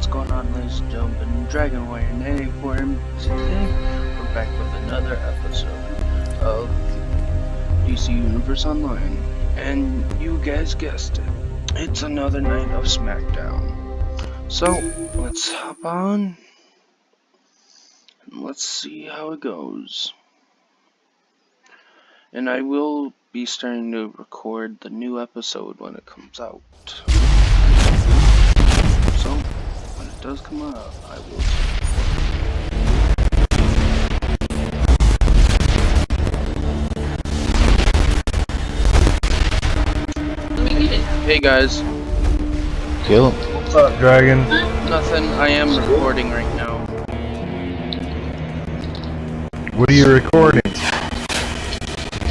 what's going on, ladies and gentlemen? Dragon Warrior 94, and today we're back with another episode of DC Universe Online. And you guys guessed it, it's another night of Smackdown. So, let's hop on, and let's see how it goes. And I will be starting to record the new episode when it comes out. So, when it does come out, I will. Hey guys. Kill him. What's up, Dragon? Nothing, I am recording right now. What are you recording?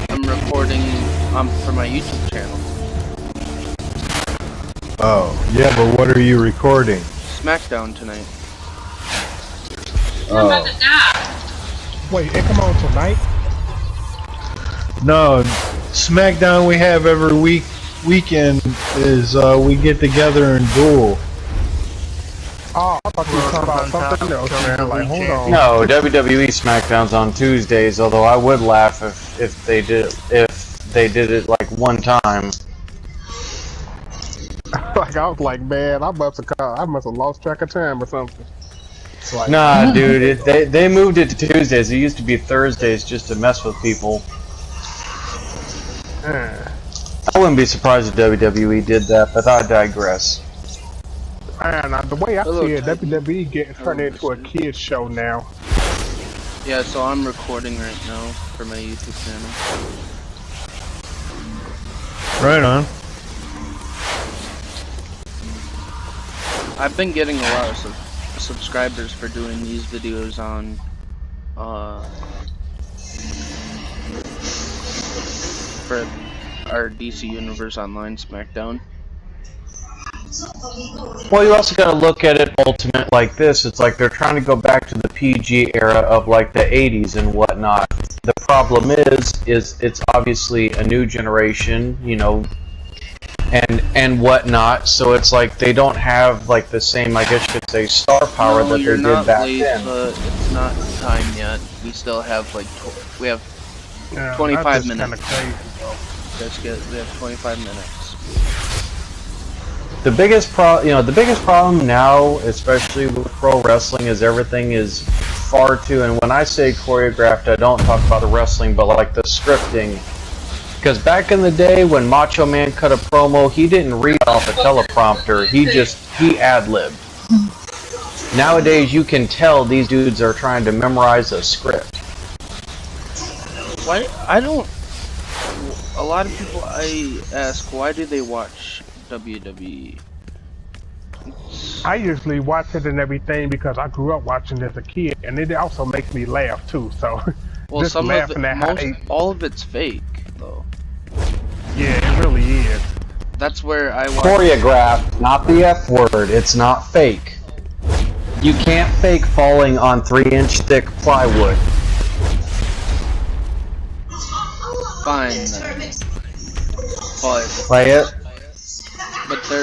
I'm recording for my YouTube channel. Oh, yeah, but what are you recording? Smackdown tonight. Oh. Wait, it come on tonight? No, Smackdown we have every weekend is we get together and duel. Oh, I thought you were talking about something else, man. Like, hold on. No, WWE Smackdown's on Tuesdays. Although I would laugh if they did it like one time. Like, I was like, man, I must have lost track of time or something. It's like, Nah, dude, they moved it to Tuesdays. It used to be Thursdays just to mess with people. I wouldn't be surprised if WWE did that, but I digress. man, the way I Hello, see it, Titan. WWE getting turned into a kids show now. Yeah, so I'm recording right now for my YouTube channel. Right on. I've been getting a lot of subscribers for doing these videos on for our DC Universe Online Smackdown. Well, you also gotta look at it ultimate like this. It's like they're trying to go back to the PG era of like the 80s and whatnot. The problem is it's obviously a new generation, you know, and whatnot. So it's like they don't have like the same, I guess you could say, star power that they you're did not back late, then. but it's not time yet. We still have like we have Yeah, 25 that's minutes. kind of crazy, though. We have 25 minutes. The biggest problem now, especially with pro wrestling, is everything is far too. And when I say choreographed, I don't talk about the wrestling, but like the scripting. Because back in the day, when Macho Man cut a promo, he didn't read off a teleprompter. He ad-libbed. Nowadays, you can tell these dudes are trying to memorize a script. Why? A lot of people I ask, why do they watch WWE? I usually watch it and everything because I grew up watching as a kid, and it also makes me laugh too. So, Well, just some of laughing it, at how they, all of it's fake, though. yeah, it really is. That's where I watch. Choreographed, not the F word. It's not fake. You can't fake falling on 3-inch thick plywood. Fine, then. Play it.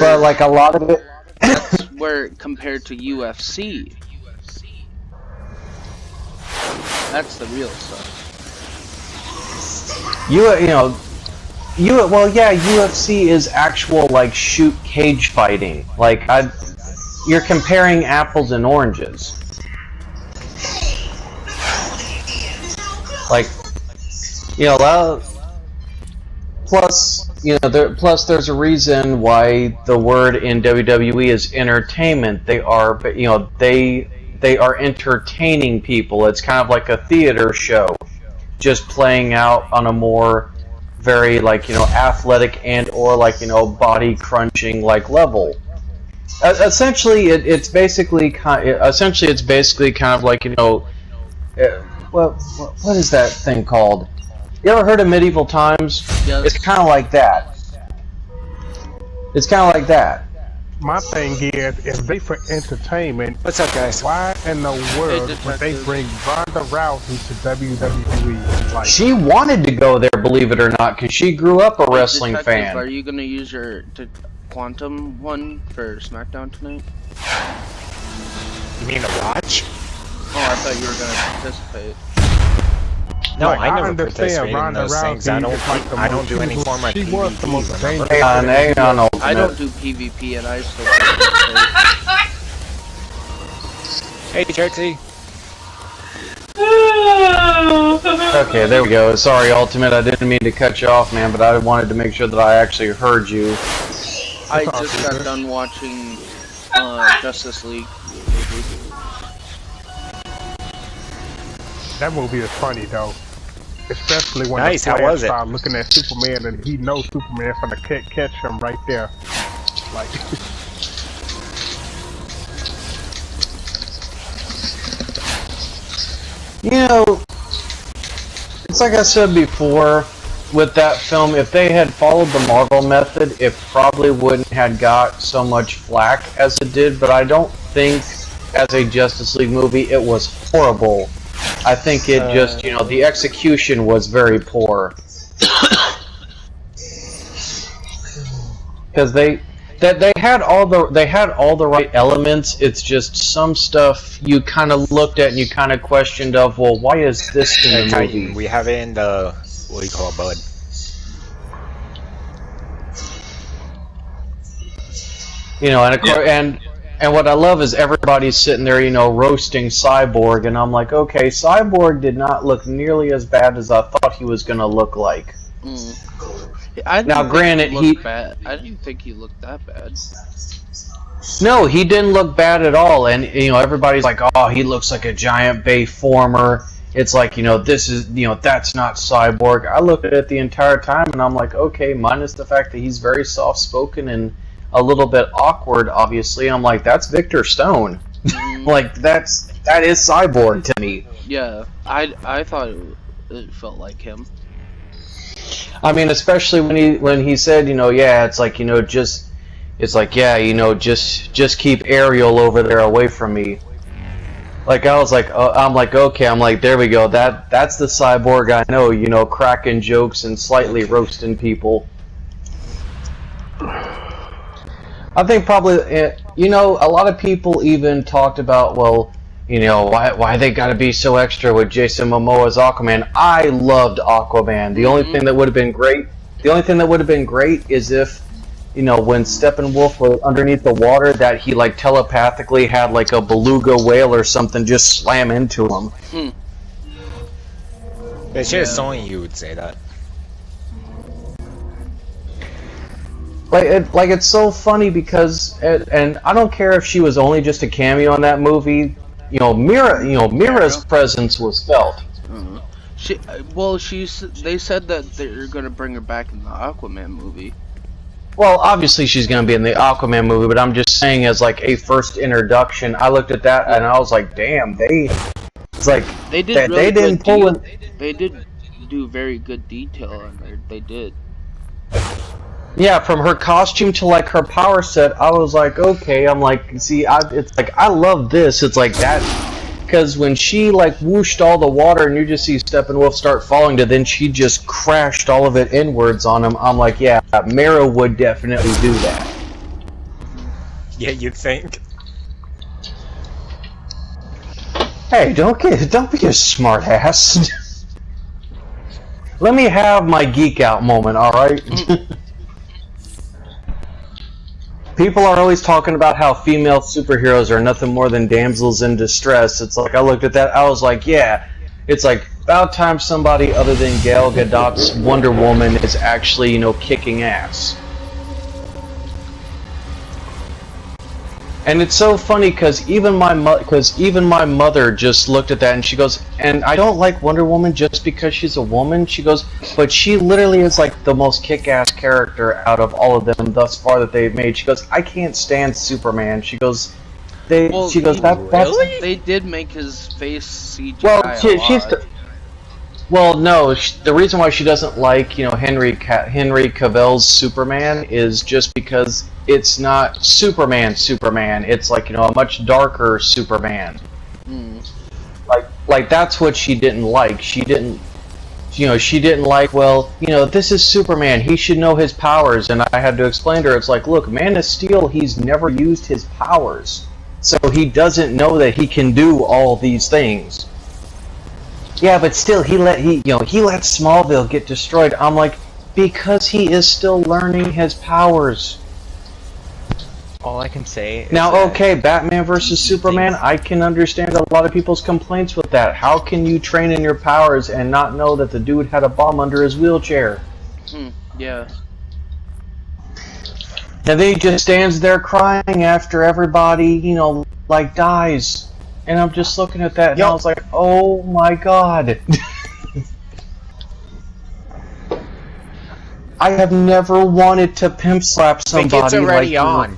But like a lot of it. That's where compared to UFC. That's the real stuff. UFC is actual like shoot cage fighting. Like you're comparing apples and oranges. Like, plus there's a reason why the word in WWE is entertainment. They are entertaining people. It's kind of like a theater show, just playing out on a more very athletic and or body crunching level. Essentially, it's basically kind of like what is that thing called? You ever heard of medieval times? Yes. It's kind of like that. My thing is, if they for entertainment, What's up, guys? why in the world Hey, would they detective. bring Ronda Rousey to WWE? Like, She wanted to go there, believe it or not, because she grew up a wrestling Detective, Are fan. you gonna use your quantum one for SmackDown tonight? You mean to watch? Oh, I thought you were gonna participate. No, Like, I never understand participate in Ronda those things. Rousey I don't. is like the I don't most- do any form of she was the most PvP. Remember? dangerous. Hang on, I Ultimate. don't do PvP and I still participate. Hey, Trixie. Okay, there we go. Sorry, Ultimate, I didn't mean to cut you off, man, but I wanted to make sure that I actually heard you. I just got done watching Justice League movie. That movie is funny though, especially when Nice, the how Flash was it? start looking at Superman and he knows Superman's gonna catch him right there. Like, You know, it's like I said before, with that film, if they had followed the Marvel method, it probably wouldn't have got so much flack as it did, but I don't think, as a Justice League movie, it was horrible. I think it just, you know, the execution was very poor. Because they had all the right elements. It's just some stuff you kind of looked at and you kind of questioned of, well, why is this in the Titan, movie? we have it in the what do you call it, bud? You know, and of course, and what I love is everybody's sitting there, you know, roasting Cyborg, and I'm like, okay, Cyborg did not look nearly as bad as I thought he was gonna look like. I didn't Now, think granted, he looked bad. I didn't think he looked that bad. No, he didn't look bad at all, and you know, everybody's like, oh, he looks like a giant Bayformer. It's like, you know, this is, you know, that's not Cyborg. I looked at it the entire time, and I'm like, okay, minus the fact that he's very soft-spoken and a little bit awkward, obviously. I'm like, that's Victor Stone. Like, that is Cyborg to me. Yeah, I thought it felt like him. I mean, especially when he said, you know, yeah, it's like, you know, just keep Ariel over there away from me. Like, I was like, I'm like, okay, I'm like, there we go. That's the Cyborg I know, you know, cracking jokes and slightly roasting people. I think probably, you know, a lot of people even talked about, well, you know, why they gotta be so extra with Jason Momoa's Aquaman. I loved Aquaman. The only thing that would have been great is if, you know, when Steppenwolf was underneath the water, that he like telepathically had like a beluga whale or something just slam into him. It's just only you would say that. Like it's so funny because, and I don't care if she was only just a cameo in that movie. You know, Mira's presence was felt. They said that they're gonna bring her back in the Aquaman movie. Well, obviously she's going to be in the Aquaman movie, but I'm just saying as like a first introduction, I looked at that and I was like, damn, they didn't pull it. They did do very good detail on her. They did. Yeah, from her costume to like her power set, I was like, okay. I'm like, see, it's like I love this. It's like that because when she like whooshed all the water and you just see Steppenwolf start falling, to then she just crashed all of it inwards on him. I'm like, yeah, Mara would definitely do that. Yeah, you'd think. Hey, don't be a smart ass. Let me have my geek out moment, all right? People are always talking about how female superheroes are nothing more than damsels in distress. It's like, I looked at that, I was like, yeah. It's like, about time somebody other than Gal Gadot's Wonder Woman is actually, you know, kicking ass. And it's so funny because even my mother just looked at that and she goes, and I don't like Wonder Woman just because she's a woman. She goes, but she literally is like the most kick-ass character out of all of them thus far that they've made. She goes, I can't stand Superman. She goes, that's They did make his face CGI. Well, no. The reason why she doesn't like, you know, Henry Cavill's Superman is just because it's not Superman. It's like, you know, a much darker Superman. Like that's what she didn't like. She didn't like, well, you know, this is Superman. He should know his powers. And I had to explain to her, it's like, look, Man of Steel, he's never used his powers. So he doesn't know that he can do all these things. Yeah, but still, he let Smallville get destroyed. I'm like, because he is still learning his powers. All I can say is Now, that okay, Batman versus Superman, I can understand a lot of people's complaints with that. How can you train in your powers and not know that the dude had a bomb under his wheelchair? Yeah. And then he just stands there crying after everybody, like, dies. And I'm just looking at that and I was like, oh my god. I have never wanted to pimp slap I think somebody it's already like on.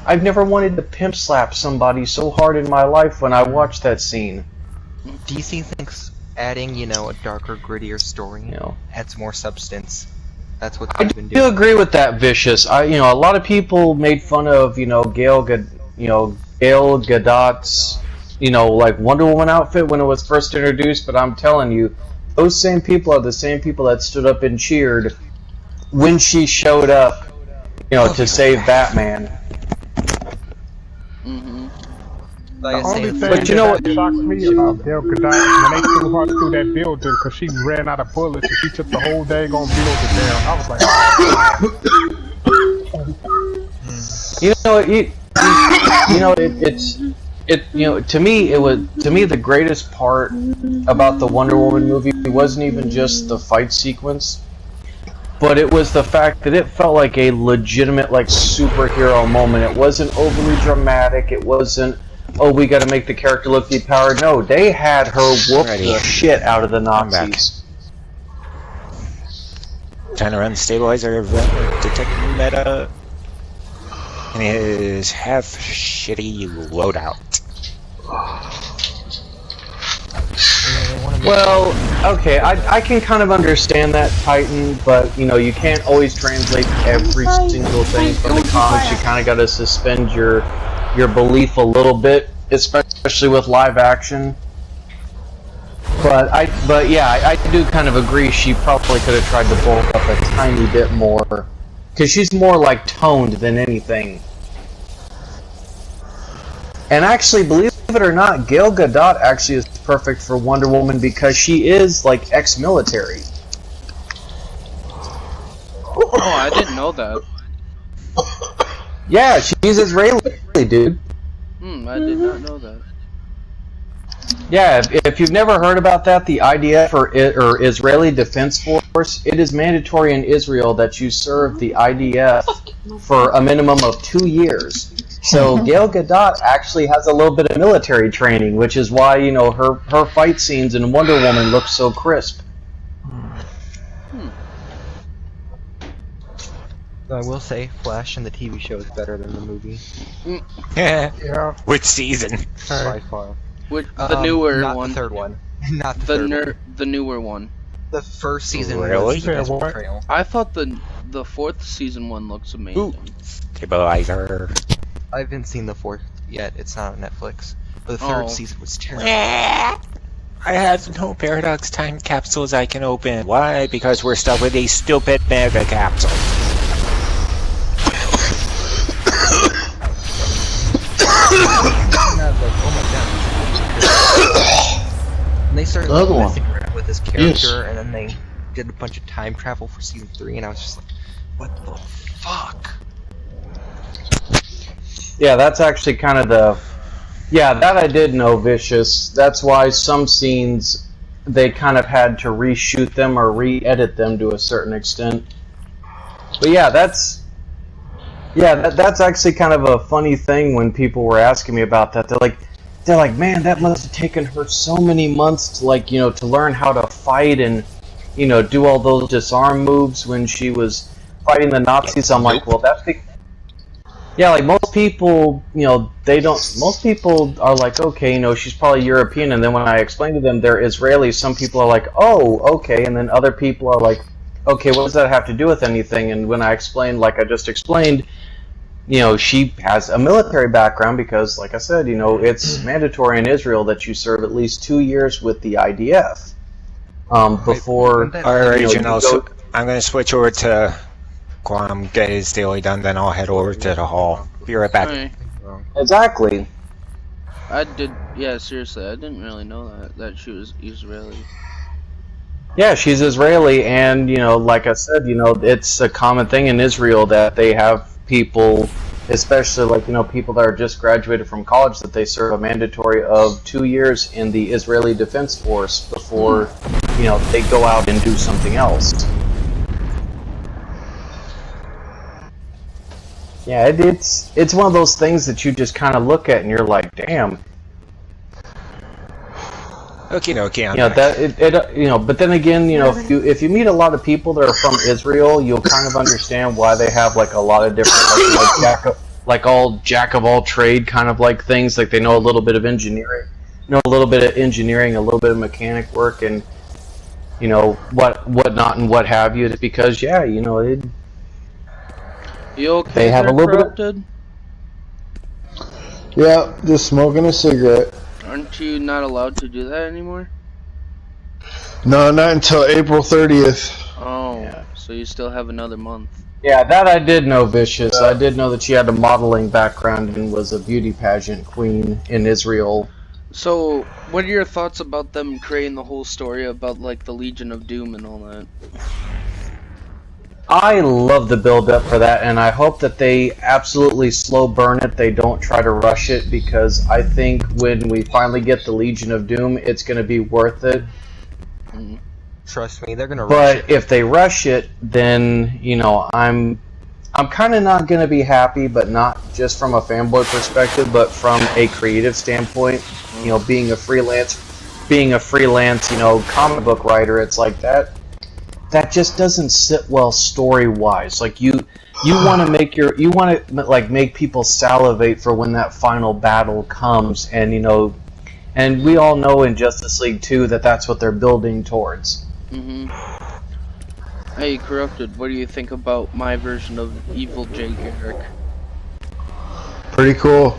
I've never wanted to pimp slap somebody so hard in my life when I watched that scene. DC thinks adding, a darker, grittier story adds more substance. That's what I they've been do doing. agree with that, Vicious. A lot of people made fun of, Gail Gadot's, like Wonder Woman outfit when it was first introduced. But I'm telling you, those same people are the same people that stood up and cheered when she showed up, to save Batman. Like The only thing But you know what? that shocked me about Gal Gadot when they threw her through that building because she ran out of bullets and she took the whole daggone building down. I was like, to me the greatest part about the Wonder Woman movie wasn't even just the fight sequence, but it was the fact that it felt like a legitimate superhero moment. It wasn't overly dramatic. It wasn't, oh, we got to make the character look depowered. No, they had her whoop the shit out of the Nazis. Trying to run stabilizer detect meta. And his half shitty loadout. Well, okay, I can kind of understand that, Titan, but, you can't always translate every single thing from the comics. You kind of got to suspend your belief a little bit, especially with live action. But yeah, I do kind of agree she probably could have tried to bulk up a tiny bit more. Because she's more, toned than anything. And actually, believe it or not, Gal Gadot actually is perfect for Wonder Woman because she is, ex-military. Oh, I didn't know that. Yeah, she's Israeli, dude. I did not know that. Yeah, if you've never heard about that, the IDF or Israeli Defense Force, it is mandatory in Israel that you serve the IDF for a minimum of 2 years. So Gal Gadot actually has a little bit of military training, which is why her fight scenes in Wonder Woman look so crisp. I will say, Flash in the TV show is better than the movie. yeah. Which season? By far. The newer not one. the third one. Not the third one. The newer one. The first season Really? was the best Yeah, what? portrayal. I thought the fourth season one looks amazing. Stabilizer. I haven't seen the fourth yet. It's not on Netflix. But the third season was terrible. I have no paradox time capsules I can open. Why? Because we're stuck with a stupid mega capsule. And they started The other one. messing around with his character, Yes. and then they did a bunch of time travel for season 3, and I was just like, what the fuck? Yeah, that's actually kind of the... Yeah, that I did know, Vicious. That's why some scenes, they kind of had to reshoot them or re-edit them to a certain extent. But yeah, that's actually kind of a funny thing when people were asking me about that. They're like, man, that must have taken her so many months to to learn how to fight and do all those disarm moves when she was fighting the Nazis. I'm like, well, that's most people, they don't. Most people are like, okay, she's probably European, and then when I explain to them they're Israeli, some people are like, oh, okay, and then other people are like, okay, what does that have to do with anything? And when I explained, like I just explained, she has a military background because, like I said, it's mandatory in Israel that you serve at least 2 years with the IDF before. Alright, I'm gonna switch over to Guam, get his daily done, then I'll head over to the hall. Be right back. Alright. Exactly. Yeah, seriously, I didn't really know that she was Israeli. Yeah, she's Israeli, and like I said, it's a common thing in Israel that they have people, especially like people that are just graduated from college, that they serve a mandatory of 2 years in the Israeli Defense Force before they go out and do something else. Yeah, it's one of those things that you just kind of look at and you're like, damn. Okay. But then again, if you meet a lot of people that are from Israel, you'll kind of understand why they have like a lot of different jack of all trade kind of like things. Like they know a little bit of engineering, a little bit of engineering, a little bit of mechanic work, and whatnot and what have you. It's because You okay? They have a little Corrupted? Yeah, just smoking a cigarette. Aren't you not allowed to do that anymore? No, not until April 30th. Oh, Yeah. So you still have another month. Yeah, that I did know, Vicious. I did know that she had a modeling background and was a beauty pageant queen in Israel. So, what are your thoughts about them creating the whole story about like the Legion of Doom and all that? I love the build up for that, and I hope that they absolutely slow burn it. They don't try to rush it, because I think when we finally get the Legion of Doom, it's going to be worth it. Trust me, they're gonna rush it. But if they rush it, then I'm kind of not going to be happy, but not just from a fanboy perspective, but from a creative standpoint. Being a freelance, comic book writer, it's like that just doesn't sit well story-wise. Like you want to make people salivate for when that final battle comes, and and we all know in Justice League 2 that that's what they're building towards. Hey, Corrupted, what do you think about my version of Evil Jake Eric? Pretty cool.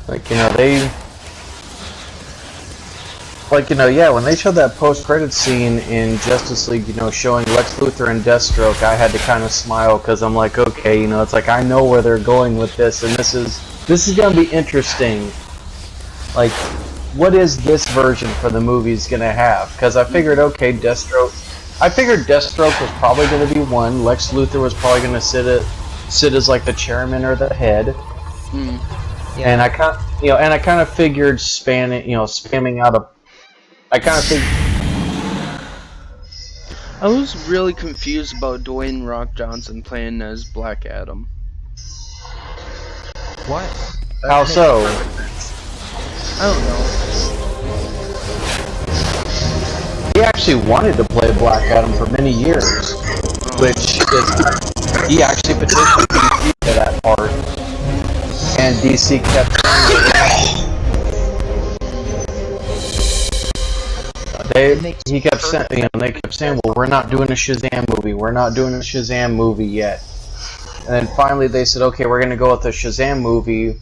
When they showed that post-credit scene in Justice League, showing Lex Luthor and Deathstroke, I had to kind of smile, because I'm like, okay, it's like I know where they're going with this, and this is gonna be interesting. Like, what is this version for the movies gonna have? Because I figured, okay, Deathstroke was probably gonna be one. Lex Luthor was probably gonna sit as like the chairman or the head. Yeah. And I kind of figured spamming out a. I was really confused about Dwayne Rock Johnson playing as Black Adam. What? How so? I don't know. He actually wanted to play Black Adam for many years, he actually petitioned DC for that part, and DC kept saying they kept saying, well, we're not doing a Shazam movie yet. And then finally they said, okay, we're going to go with the Shazam movie.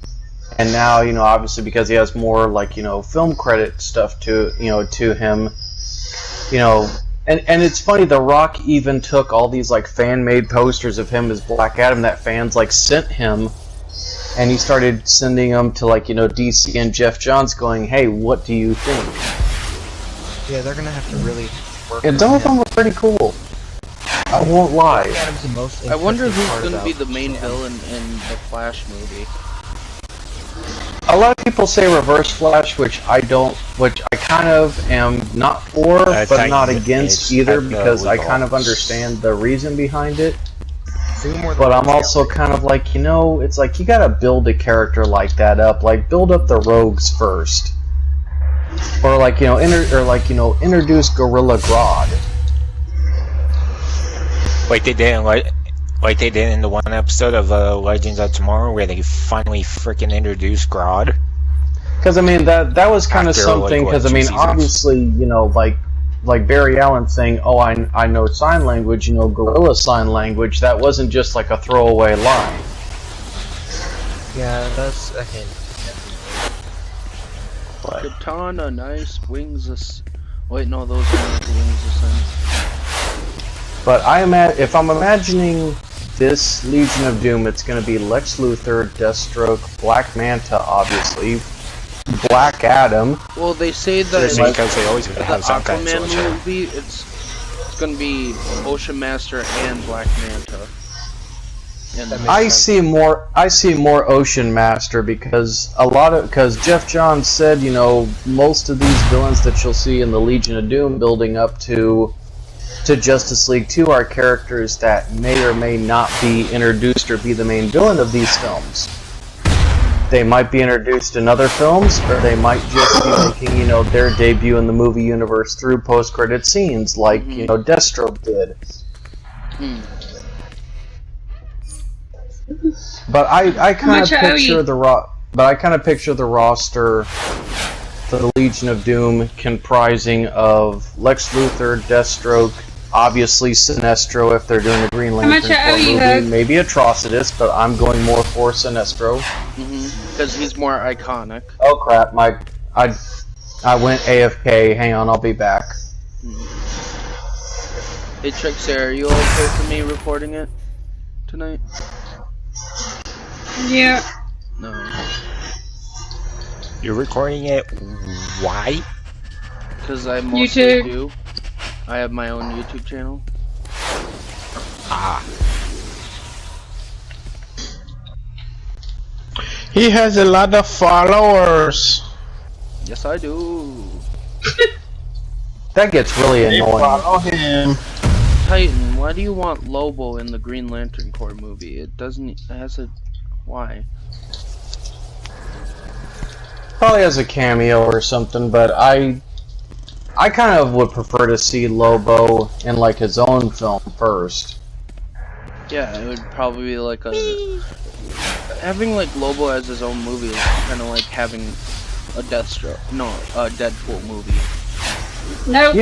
And now, obviously because he has more film credit stuff to him, and it's funny, The Rock even took all these fan-made posters of him as Black Adam that fans sent him, and he started sending them to DC and Jeff Johns, going, hey, what do you think? Yeah, they're gonna have to really work. And some of them were pretty cool. I won't lie. I wonder who's going to be the main villain in the Flash movie. A lot of people say Reverse Flash, which I kind of am not for, but not against either, because I kind of understand the reason behind it. But I'm also kind of like, it's like you gotta build a character like that up. Build up the rogues first. Or introduce Gorilla Grodd. Like they did in the one episode of Legends of Tomorrow, where they finally freaking introduced Grodd. Because that was kind of something. Because obviously, like Barry Allen saying, "Oh, I know sign language," Gorilla Sign Language. That wasn't just like a throwaway line. Yeah, that's a hint. Katana, nice wings. Wait, no, those are not the wings of sun. But if I'm imagining this Legion of Doom, it's going to be Lex Luthor, Deathstroke, Black Manta, obviously, Black Adam. Well, they say that because they always the gotta have some kind of Aquaman sorcerer. movie, it's gonna be Ocean Master and Black Manta. And That makes I sense. see more Ocean Master because Jeff Johns said, you know, most of these villains that you'll see in the Legion of Doom building up to Justice League 2 are characters that may or may not be introduced or be the main villain of these films. They might be introduced in other films, or they might just be making, you know, their debut in the movie universe through post-credit scenes, like, you know, Deathstroke did. But I kind of picture the roster for the Legion of Doom comprising of Lex Luthor, Deathstroke, obviously Sinestro if they're doing a Green Lantern movie, maybe Atrocitus, but I'm going more for Sinestro. because he's more iconic. Oh crap, I went AFK. Hang on, I'll be back. Hey, Chuck, Sarah, are you okay for me recording it tonight? Yeah. No. You're recording it. Why? Because I mostly YouTube. do. I have my own YouTube channel. Ah. He has a lot of followers. Yes, I do. That gets really They annoying. follow him. Titan, why do you want Lobo in the Green Lantern Corps movie? It doesn't. It has a. Why? Probably as a cameo or something, but I kind of would prefer to see Lobo in like his own film first. Yeah, it would probably be like a. Having like Lobo as his own movie is kind of like having a a Deadpool movie. Nope.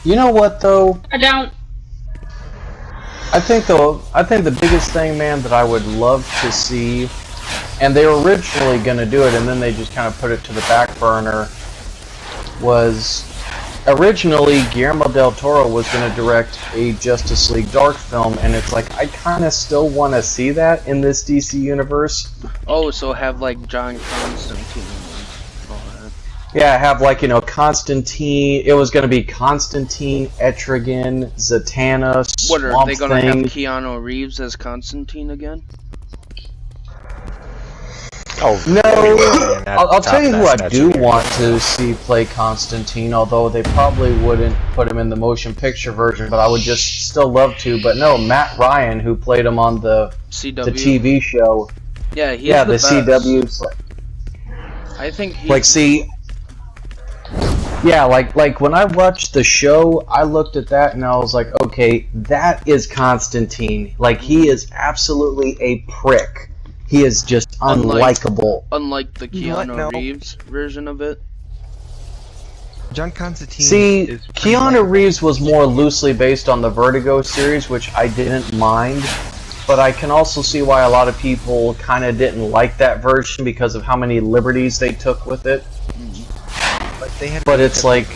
You know what though? I don't. I think the biggest thing, man, that I would love to see, and they were originally going to do it, and then they just kind of put it to the back burner, was originally Guillermo del Toro was going to direct a Justice League Dark film, and it's like, I kind of still want to see that in this DC universe. Oh, so have like John Constantine and all that. Yeah, have like, you know, Constantine, it was going to be Constantine, Etrigan, Zatanna, What are Swamp they gonna have Thing. Keanu Reeves as Constantine again? Oh No, man, I'll tell you who I that's do weird. want to see play Constantine, although they probably wouldn't put him in the motion picture version, but I would just still love to. But no, Matt Ryan, who played him on the CW. TV show, Yeah, he's yeah, the the best. CW, I think he's like, see, yeah, like when I watched the show, I looked at that and I was like, okay, that is Constantine. Like, he is absolutely a prick. He is just unlikable. unlike the You know what? Keanu No. Reeves version of it. John Constantine See, is pretty Keanu likable. Reeves was more loosely based on the Vertigo series, which I didn't mind, but I can also see why a lot of people kind of didn't like that version because of how many liberties they took with it. But it's like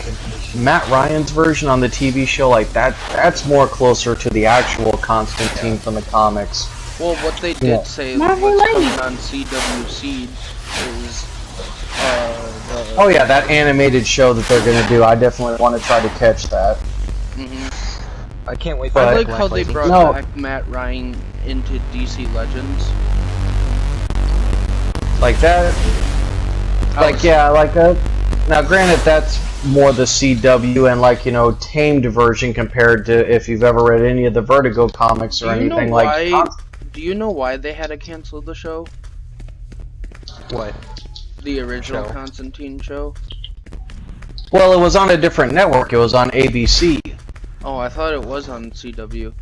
Matt Ryan's version on the TV show, like that's more closer to the actual Constantine from the comics. Well, what they did Yeah. say Not what's really. coming on CW Seed is the Oh yeah, that animated show that they're gonna do, I definitely want to try to catch that. Mhm. I can't wait for But- I Black like how they Lightning. brought No. back Matt Ryan into DC Legends. Like that, like yeah, like that. Now, granted, that's more the CW and like, you know, tamed version compared to if you've ever read any of the Vertigo comics or Do you know anything why? like. Do you know why they had to cancel the show? What? The original Show. Constantine show? Well, it was on a different network. It was on ABC. Oh, I thought it was on CW.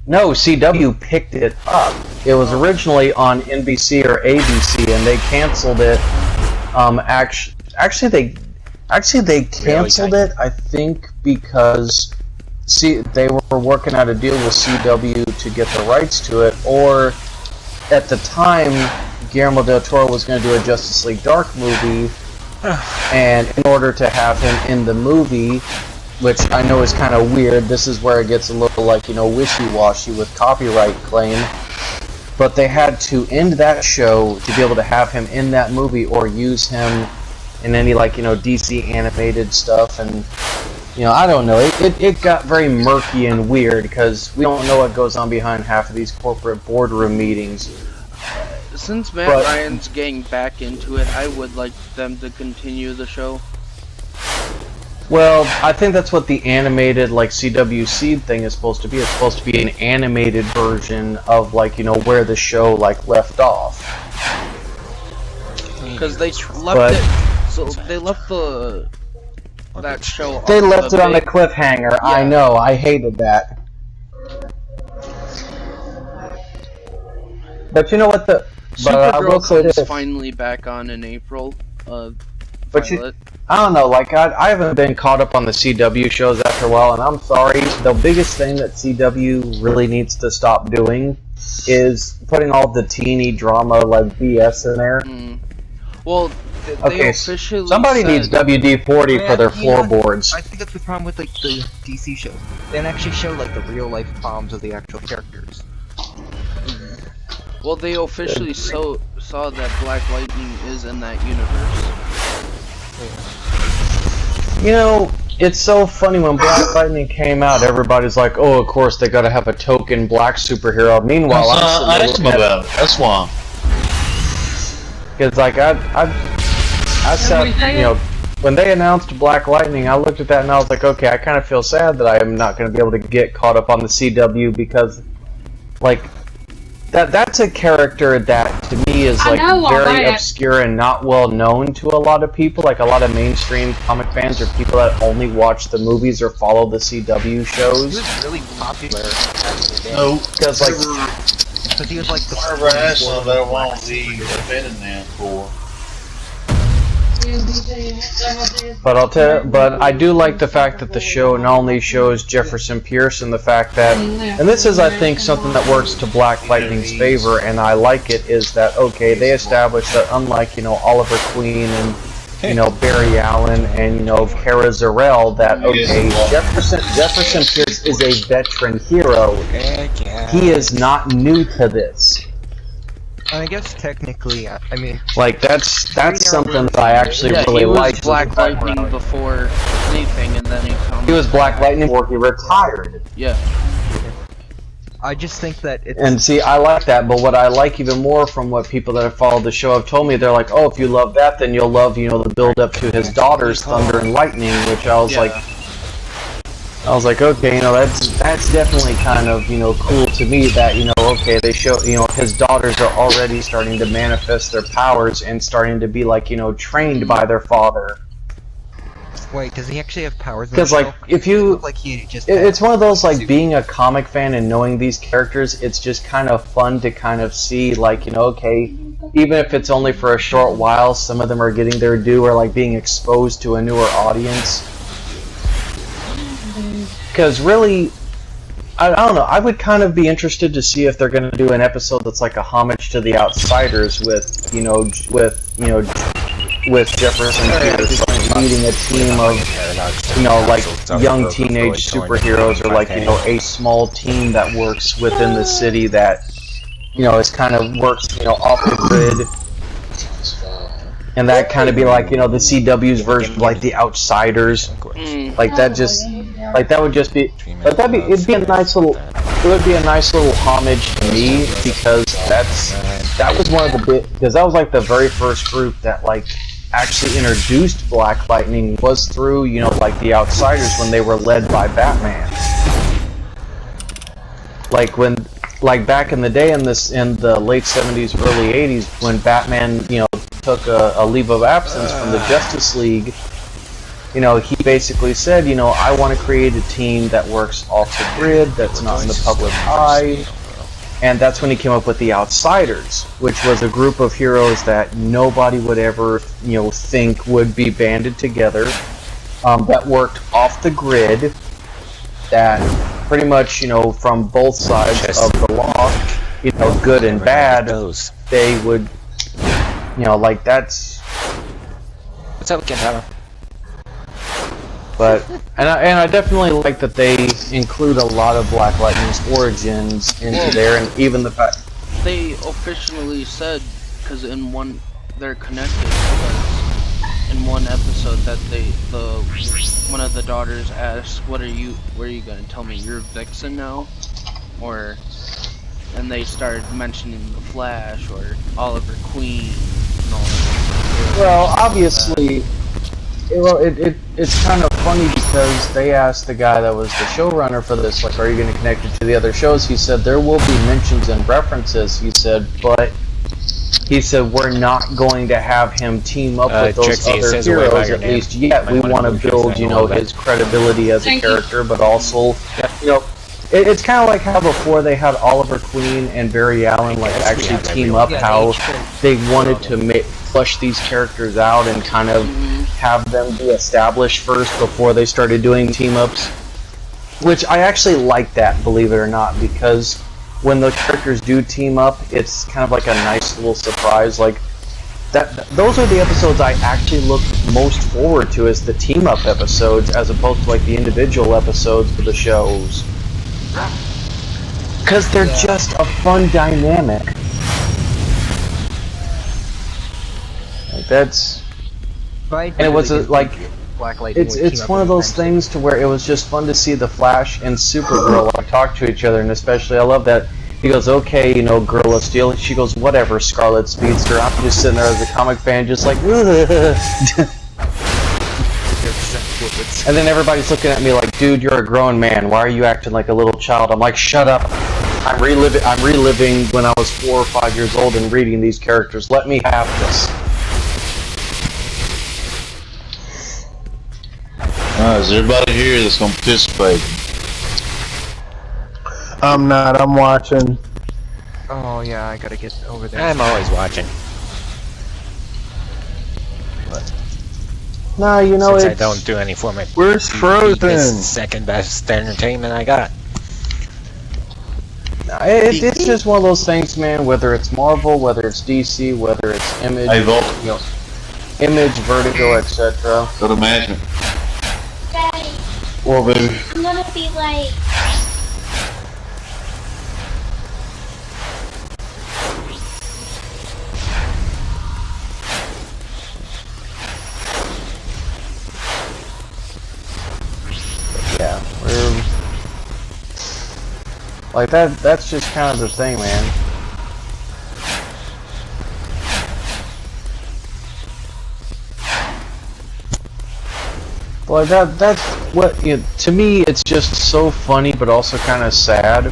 No, CW picked it up. It was originally on NBC or ABC, and they canceled it. Actually, they canceled it. I think because they were working out a deal with CW to get the rights to it, or at the time, Guillermo del Toro was going to do a Justice League Dark movie, and in order to have him in the movie, which I know is kind of weird. This is where it gets a little like, wishy-washy with copyright claim. But they had to end that show to be able to have him in that movie or use him in any DC animated stuff. And I don't know. It got very murky and weird because we don't know what goes on behind half of these corporate boardroom meetings. Since Matt Ryan's getting back into it, I would like them to continue the show. Well, I think that's what the animated CW Seed thing is supposed to be. It's supposed to be an animated version of where the show left off. Because they left it, so they left that show. They left it on a cliffhanger. Yeah. I know. I hated that. But you know what Supergirl is finally back on in April. But I don't know, I haven't been caught up on the CW shows after a while, and I'm sorry, the biggest thing that CW really needs to stop doing is putting all the teeny drama BS in there. Well, they officially somebody needs WD-40 for their floorboards. I think that's the problem with the DC shows. They don't actually show the real life problems of the actual characters. Well, they officially saw that Black Lightning is in that universe. It's so funny when Black Lightning came out, everybody's like, oh, of course they gotta have a token black superhero. Meanwhile, I asked him about it. That's why. Because, I said, when they announced Black Lightning, I looked at that and I was like, okay, I kind of feel sad that I am not going to be able to get caught up on the CW because, that's a character that to me is very obscure and not well known to a lot of people. A lot of mainstream comic fans or people that only watch the movies or follow the CW shows. He was really popular back in the day. No, because he was the first that won't be defending them for. But I do like the fact that the show not only shows Jefferson Pierce and the fact that, and this is I think something that works to Black Lightning's favor, and I like it, is that they established that unlike Oliver Queen and Barry Allen and Kara Zor-El, that Jefferson Pierce is a veteran hero. He is not new to this. I guess technically, I mean, that's something that I actually really liked. He was Black Lightning before anything, and then he was Black Lightning before he retired. Yeah. I just think that it's... And see, I like that, but what I like even more from what people that have followed the show have told me, they're like, oh, if you love that, then you'll love, the build-up to his daughters, Thunder and Lightning, which I was like, okay, that's definitely kind of, cool to me that, they show, his daughters are already starting to manifest their powers and starting to be, trained by their father. Wait, does he actually have powers? Because, if you... he just it's one of those, being a comic fan and knowing these characters, it's just kind of fun to kind of see, okay, even if it's only for a short while, some of them are getting their due or, being exposed to a newer audience. Because really, I don't know, I would kind of be interested to see if they're going to do an episode that's a homage to The Outsiders with, with Jefferson Pierce leading a team of, young teenage superheroes or a small team that works within the city that, is kind of works, off the grid. And that kind of be the CW's version of The Outsiders. That would just be, it'd be a nice little, it would be a nice little homage to me because that was one of the because that was the very first group that actually introduced Black Lightning was through The Outsiders when they were led by Batman. When back in the day in the late 70s, early 80s when Batman took a leave of absence from the Justice League. He basically said, I want to create a team that works off the grid, that's not in the public eye, and that's when he came up with The Outsiders, which was a group of heroes that nobody would ever, think would be banded together, that worked off the grid, that pretty much, from both sides of the law, good and bad, they would, that's... What's up, Kentaro? But and I definitely like that they include a lot of Black Lightning's origins into there, and even the fact they officially said, because in one they're connected, because in one episode that one of the daughters asked, "What are you gonna tell me? You're Vixen now?" Or and they started mentioning the Flash or Oliver Queen and all that. well, obviously. It's kind of funny because they asked the guy that was the showrunner for this, like, are you going to connect it to the other shows? He said there will be mentions and references. He said, but we're not going to have him team up with those Trixie, other heroes at least yet. We want to build, his credibility as a character, but also, it's kind of like how before they had Oliver Queen and Barry Allen actually team up. How they wanted to flush these characters out and kind of have them be established first before they started doing team-ups. Which I actually like that, believe it or not, because when the characters do team up, it's kind of like a nice little surprise. Like those are the episodes I actually look most forward to, as the team-up episodes, as opposed to like the individual episodes for the shows. Because they're just a fun dynamic. Like that's... And it was it's one of those things to where it was just fun to see the Flash and Supergirl talk to each other, and especially I love that he goes, okay, Girl of Steel. She goes, whatever, Scarlet Speedster. I'm just sitting there as a comic fan, just like, and then everybody's looking at me like, dude, you're a grown man. Why are you acting like a little child? I'm like, shut up. I'm reliving when I was 4 or 5 years old and reading these characters. Let me have this. Is everybody here that's going to participate? I'm not. I'm watching. Oh yeah, I gotta get over there. I'm always watching. No, Since I it's... don't do any form of... Where's Frozen? This is the second best entertainment I got. It's just one of those things, man, whether it's Marvel, whether it's DC, whether it's Image, Hey, Volk. Image, Vertigo, etc. Go to management. Daddy, Well, baby. I'm gonna be late. Yeah, we're... Like, that's just kind of the thing, man. Like, that's what, to me, it's just so funny, but also kind of sad.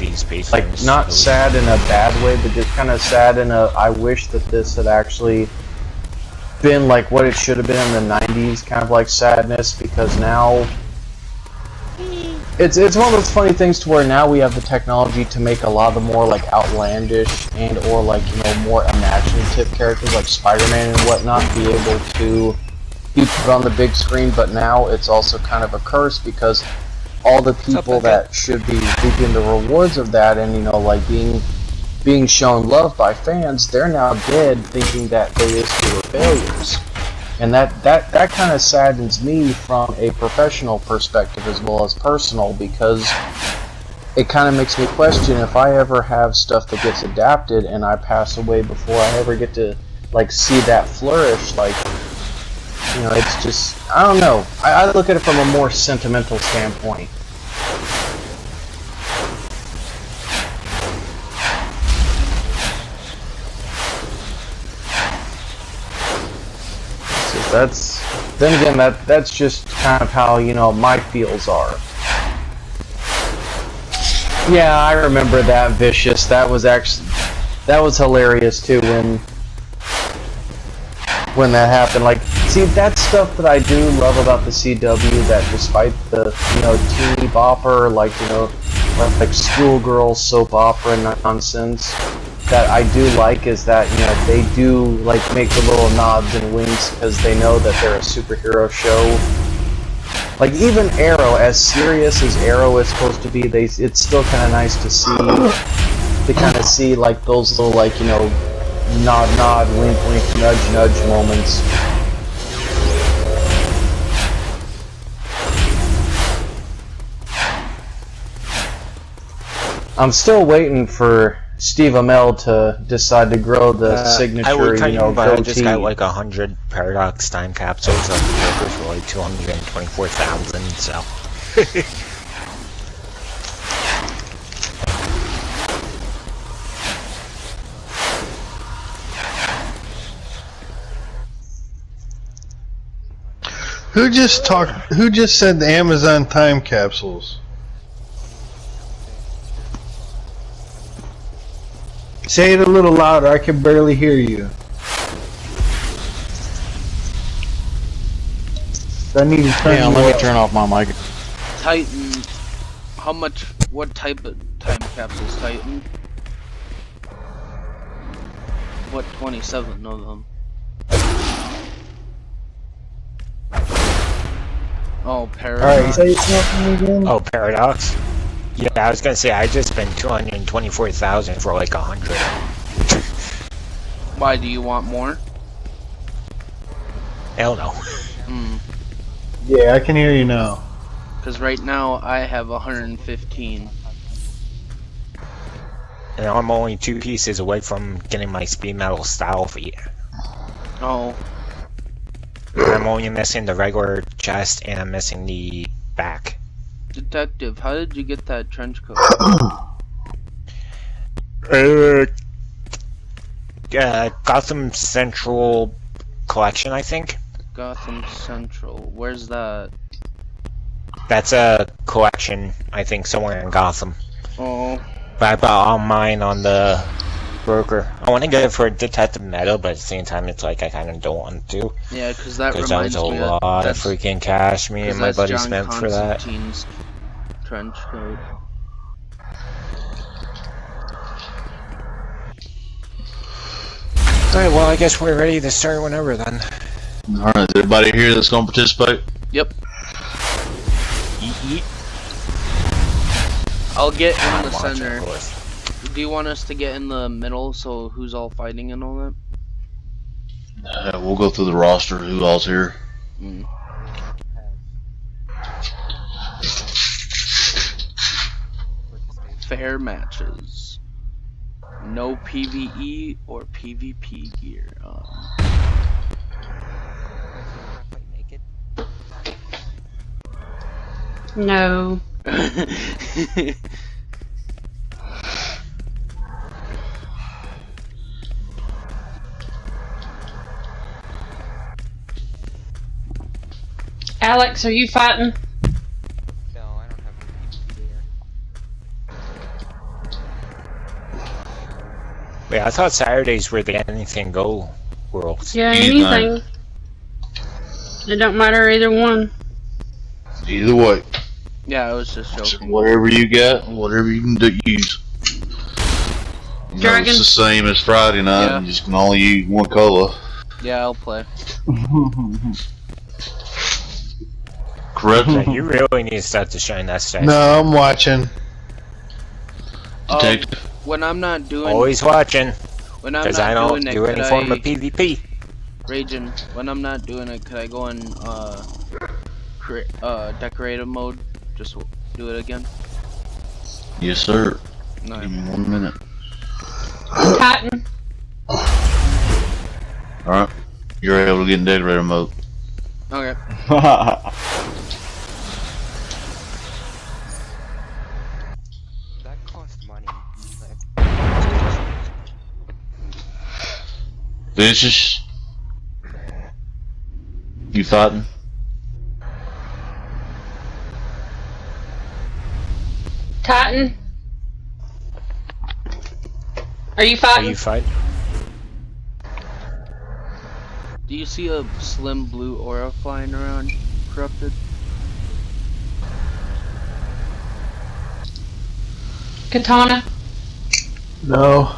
Like, not sad in a bad way, but just kind of sad in a, I wish that this had actually been like what it should have been in the 90s, kind of like sadness, because now it's one of those funny things to where now we have the technology to make a lot of the more like outlandish and or like more imaginative characters like Spider-Man and whatnot be able to be put on the big screen, but now it's also kind of a curse because all the people that should be reaping the rewards of that and like being shown love by fans, they're now dead thinking that they used to were failures. And that kind of saddens me from a professional perspective as well as personal, because it kind of makes me question if I ever have stuff that gets adapted and I pass away before I ever get to like see that flourish. Like, it's just, I don't know. I look at it from a more sentimental standpoint. That's just kind of how my feels are. Yeah, I remember that Vicious. That was hilarious too when that happened. Like, see, that's stuff that I do love about the CW. That despite the teeny bopper, like schoolgirl soap opera nonsense, that I do like is that they do like make the little nods and winks because they know that they're a superhero show. Like even Arrow, as serious as Arrow is supposed to be, it's still kind of nice to see like those little like nod, wink, wink, nudge moments. I'm still waiting for Steve Amell to decide to grow the signature, I would you know, but I just goatee. got like 100 Paradox time capsules of Joker for like 224,000, so. Who just said the Amazon time capsules? Say it a little louder, I can barely hear you. I need to turn Yeah, you let me up. turn off my mic. Titan, how much, what type of time capsules, Titan? What 27 of them? Oh, Paradox. Alright, say something again. Oh, Paradox? Yeah, I was gonna say, I just spent 224,000 for like 100. Why, do you want more? Hell no. Yeah, I can hear you now. Because right now I have 115. And I'm only 2 pieces away from getting my speed metal style feat. Oh, I'm only missing the regular chest and I'm missing the back. Detective, how did you get that trench coat? Gotham Central Collection, I think. Gotham Central. Where's that? That's a collection, I think, somewhere in Gotham. Oh, But I bought all mine on the broker. I want to get it for Detective Metal, but at the same time, it's like I kind of don't want to. yeah, because that Because that was reminds a me of lot of freaking cash me and my buddy John spent for that. Constantine's trench coat. Alright, well, I guess we're ready to start whenever then. Alright, is everybody here that's gonna participate? Yep. Yeet, yeet. I'll get in the I'm watching, center. of course. Do you want us to get in the middle so who's all fighting and all that? We'll go through the roster, who all's here. Mm. Fair matches. No PvE or PvP gear. No. Alex, are you fighting? No, I don't have any there. Wait, I thought Saturdays were the Anything Go worlds. Yeah, Anything. anything. It don't matter either one. Either way, Yeah, I was just joking. whatever you got, whatever you can use. You know, Dragon. it's the same as Friday night, Yeah. you just can only use one color. Yeah, I'll play. Correct? Yeah, you really need to start to shine that station. No, I'm watching. Detective. When I'm not doing, Always watching, when I'm because not I don't doing it, do any could form I, of PvP. Raging, when I'm not doing it, could I go in decorative mode? Just do it again. Yes, sir. No. Give me 1 minute. Titan. Alright. You're able to get in decorator mode. Okay. That cost money. Vicious. You fighting? Titan. Are you Are fighting? you fight? Do you see a slim blue aura flying around, Corrupted? Katana. No.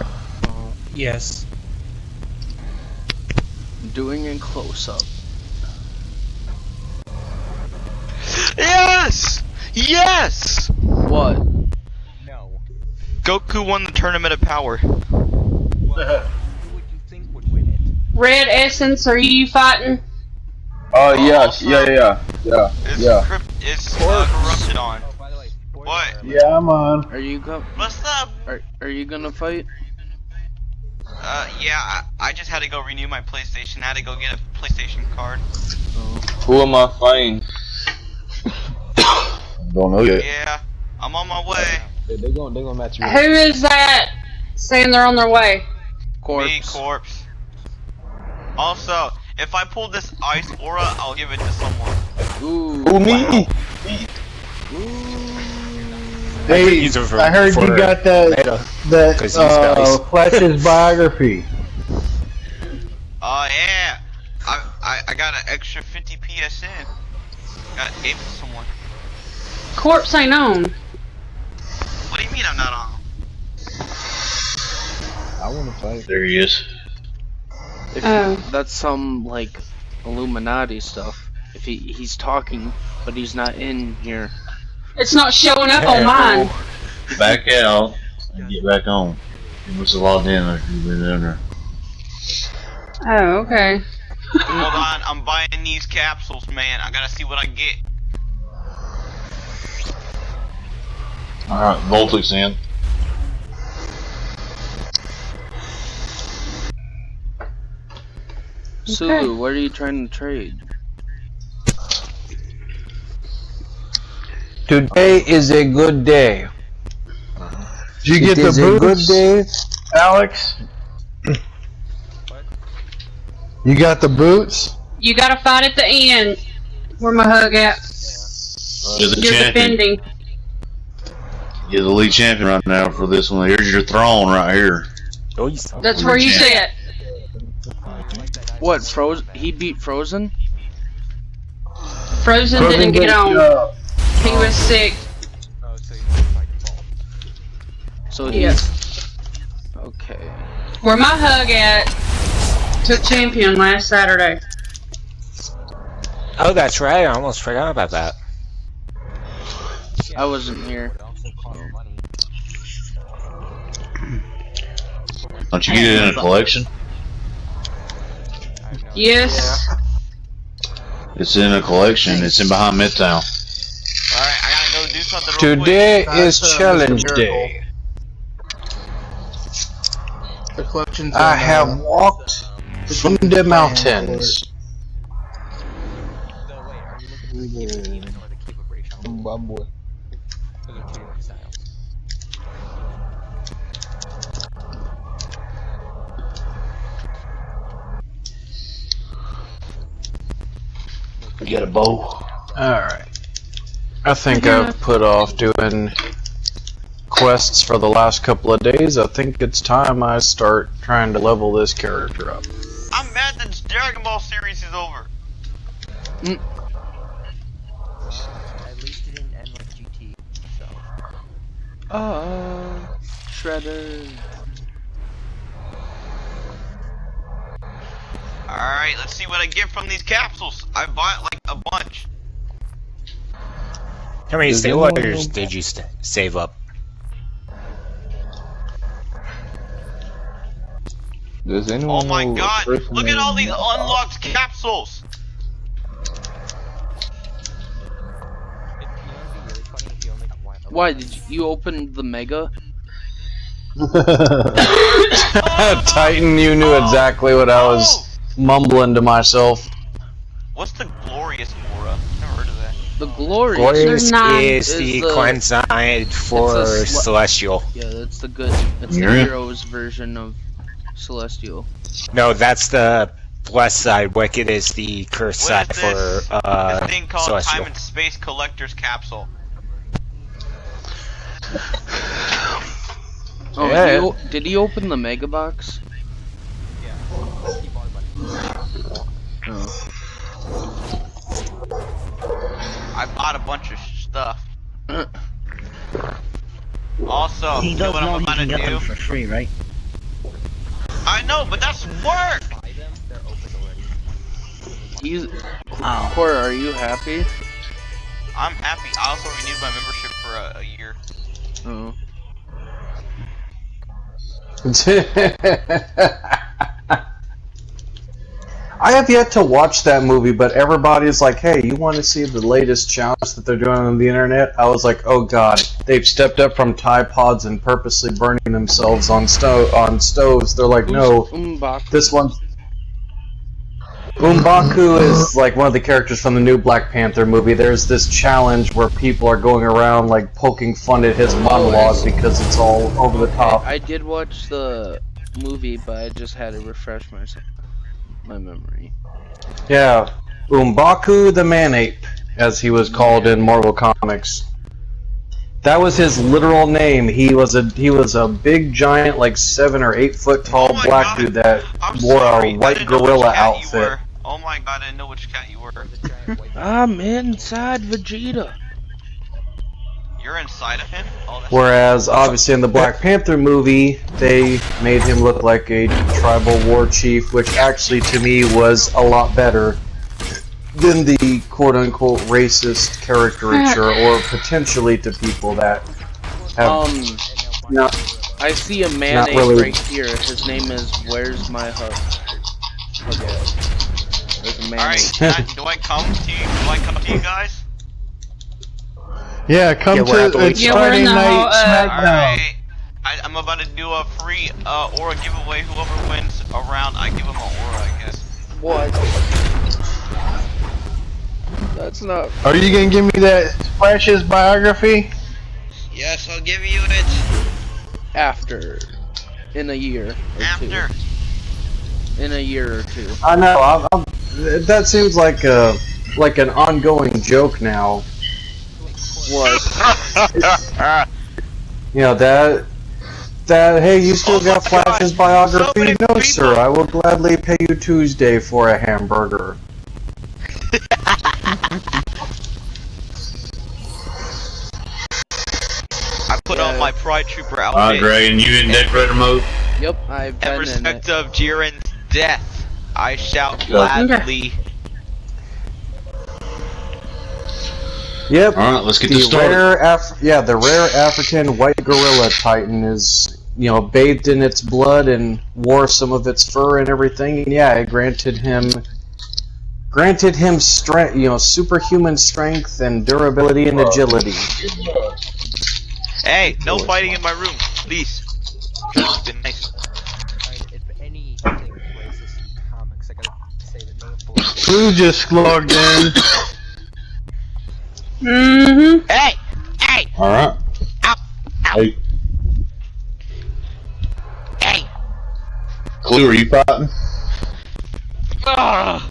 Yes. Doing a close-up. Yes! Yes! What? No. Goku won the Tournament of Power. Who would you think would win it? Red Essence, are you fighting? Oh, yes, yeah. Is Yeah. Corrupted on? Oh, by the way, spoiler What? alert. Yeah, I'm on. Are you go? What's the Are you gonna fight? Yeah, I just had to go renew my PlayStation. I had to go get a PlayStation card. Who am I fighting? Don't know yet. Yeah, I'm on my way. They gonna match you. Who is that saying they're on their way? Me, corpse. Also, if I pull this ice aura, I'll give it to someone. Ooh. me? Hey, Use it for- I heard you for got that 'cause he's nice. Flash's biography. Oh yeah, I got an extra 50 PSN. Gave it to someone. Corpse ain't on. What do you mean I'm not on? I wanna fight. There he is. That's some like Illuminati stuff. If he's talking, but he's not in here. It's not showing up on mine. Back out and get back on. He must have logged in or you've been in there. Oh, okay. Hold on, I'm buying these capsules, man. I gotta see what I get. Alright, Voltix in. Sulu, what are you trying to trade? Today is a good day. Did you get It the is a good boots, day. Alex? You got the boots? You gotta fight at the end. Where my hug at? You're the You're champion. defending. You're the lead champion right now for this one. Here's your throne right here. Oh, you son. That's where you sit. What, he beat Frozen? Frozen didn't get on. He was sick. So Yeah. Okay. Where my hug at? Took champion last Saturday. Oh, that's right. I almost forgot about that. I wasn't here. Don't you get it in a collection? Yes. It's in a collection. It's in behind Midtown. Alright, I gotta go do something real Today quick. is challenge day. The collection's I on, have walked from the mountains. Boy. You got a bow? Alright. I think I've put off doing quests for the last couple of days. I think it's time I start trying to level this character up. I'm mad that this Dragon Ball series is over. At least it didn't end like GT. So. Shredder. Alright, let's see what I get from these capsules. I bought like a bunch. How many stay waters did you save up? Does anyone Oh my know god, first look at all name? these unlocked capsules. Why did you open the mega? Titan, you knew exactly what I was mumbling to myself. What's the glorious aura? Never heard of that. The glorious. Glorious nine. is the coincide for It's a Celestial. Yeah, that's the good. That's the You're in. hero's version of Celestial. No, that's the blessed side. Wicked is the cursed What side is for this? This thing called Celestial. Time and Space Collector's Capsule. Oh, Yeah. did he open the mega box? Oh. I bought a bunch of stuff. Also, He you know does what know I'm you gonna can get do? them for free, right? I know, but that's work! He's. Oh. Cora, are you happy? I'm happy. I also renewed my membership for a year. Oh. I have yet to watch that movie, but everybody's like, hey, you want to see the latest challenge that they're doing on the internet? I was like, oh god, they've stepped up from Tide Pods and purposely burning themselves on stoves. They're like, no, this one... M'Baku is like one of the characters from the new Black Panther movie. There's this challenge where people are going around like poking fun at his monologue because it's all over the top. I did watch the movie, but I just had to refresh my memory. Yeah, M'Baku the Man-Ape, as he was called in Marvel Comics. That was his literal name. He was a big giant, like 7 or 8 foot tall black dude that wore a white gorilla outfit. Oh my god, I didn't know which cat you were. I'm inside Vegeta. You're inside of him? Oh, that's Whereas, obviously, in the Black Panther movie, they made him look like a tribal war chief, which actually, to me, was a lot better than the quote-unquote racist caricature, or potentially to people that have I see a man-ape really... right here. His name is Where's My Hug? Okay. There's a man-ape. Alright, do I come to you? Do I come to you guys? Yeah, come to it's Friday night Smackdown. Alright, I'm about to do a free aura giveaway. Whoever wins a round, I give them an aura, I guess. What? That's not... Are you gonna give me that Flash's biography? Yes, I'll give you it. After. In a year or After. two. In a year or two. I know, that seems like an ongoing joke now. What? You know, that hey, you still got Flash's biography? No, sir, I will gladly pay you Tuesday for a hamburger. I put on my Pride Trooper outfit. Dragon, you in decorator mode? Yep, I've been In in respect it. of Jiren's death, I shall gladly. Yep. Alright, let's get this started. The rare African white gorilla titan is, you know, bathed in its blood and wore some of its fur and everything. And yeah, it granted him strength, you know, superhuman strength and durability and agility. Hey, no fighting in my room, please. It's been nice. If anything racist in comics, I gotta say the name. Who just logged in? Mm-hmm. Hey! Hey! Alright. Ow! Ow! Hey. Hey! Clue, are you fighting? Ugh.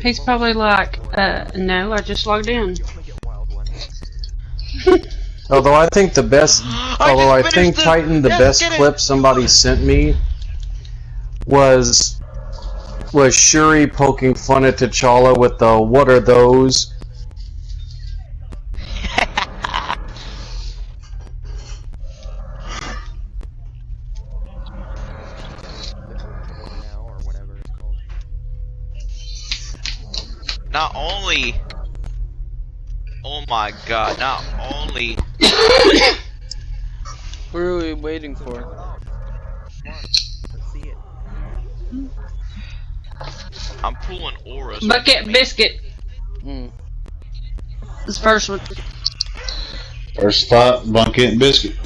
He's probably like, no, I just logged in. Although I think the best, Titan, the best clip somebody sent me was Shuri poking fun at T'Challa with the "What are those?" Not only. Oh my god, not only. What are we waiting for? I'm pulling auras. Bucket Biscuit. This first one. First spot, Bucket and Biscuit.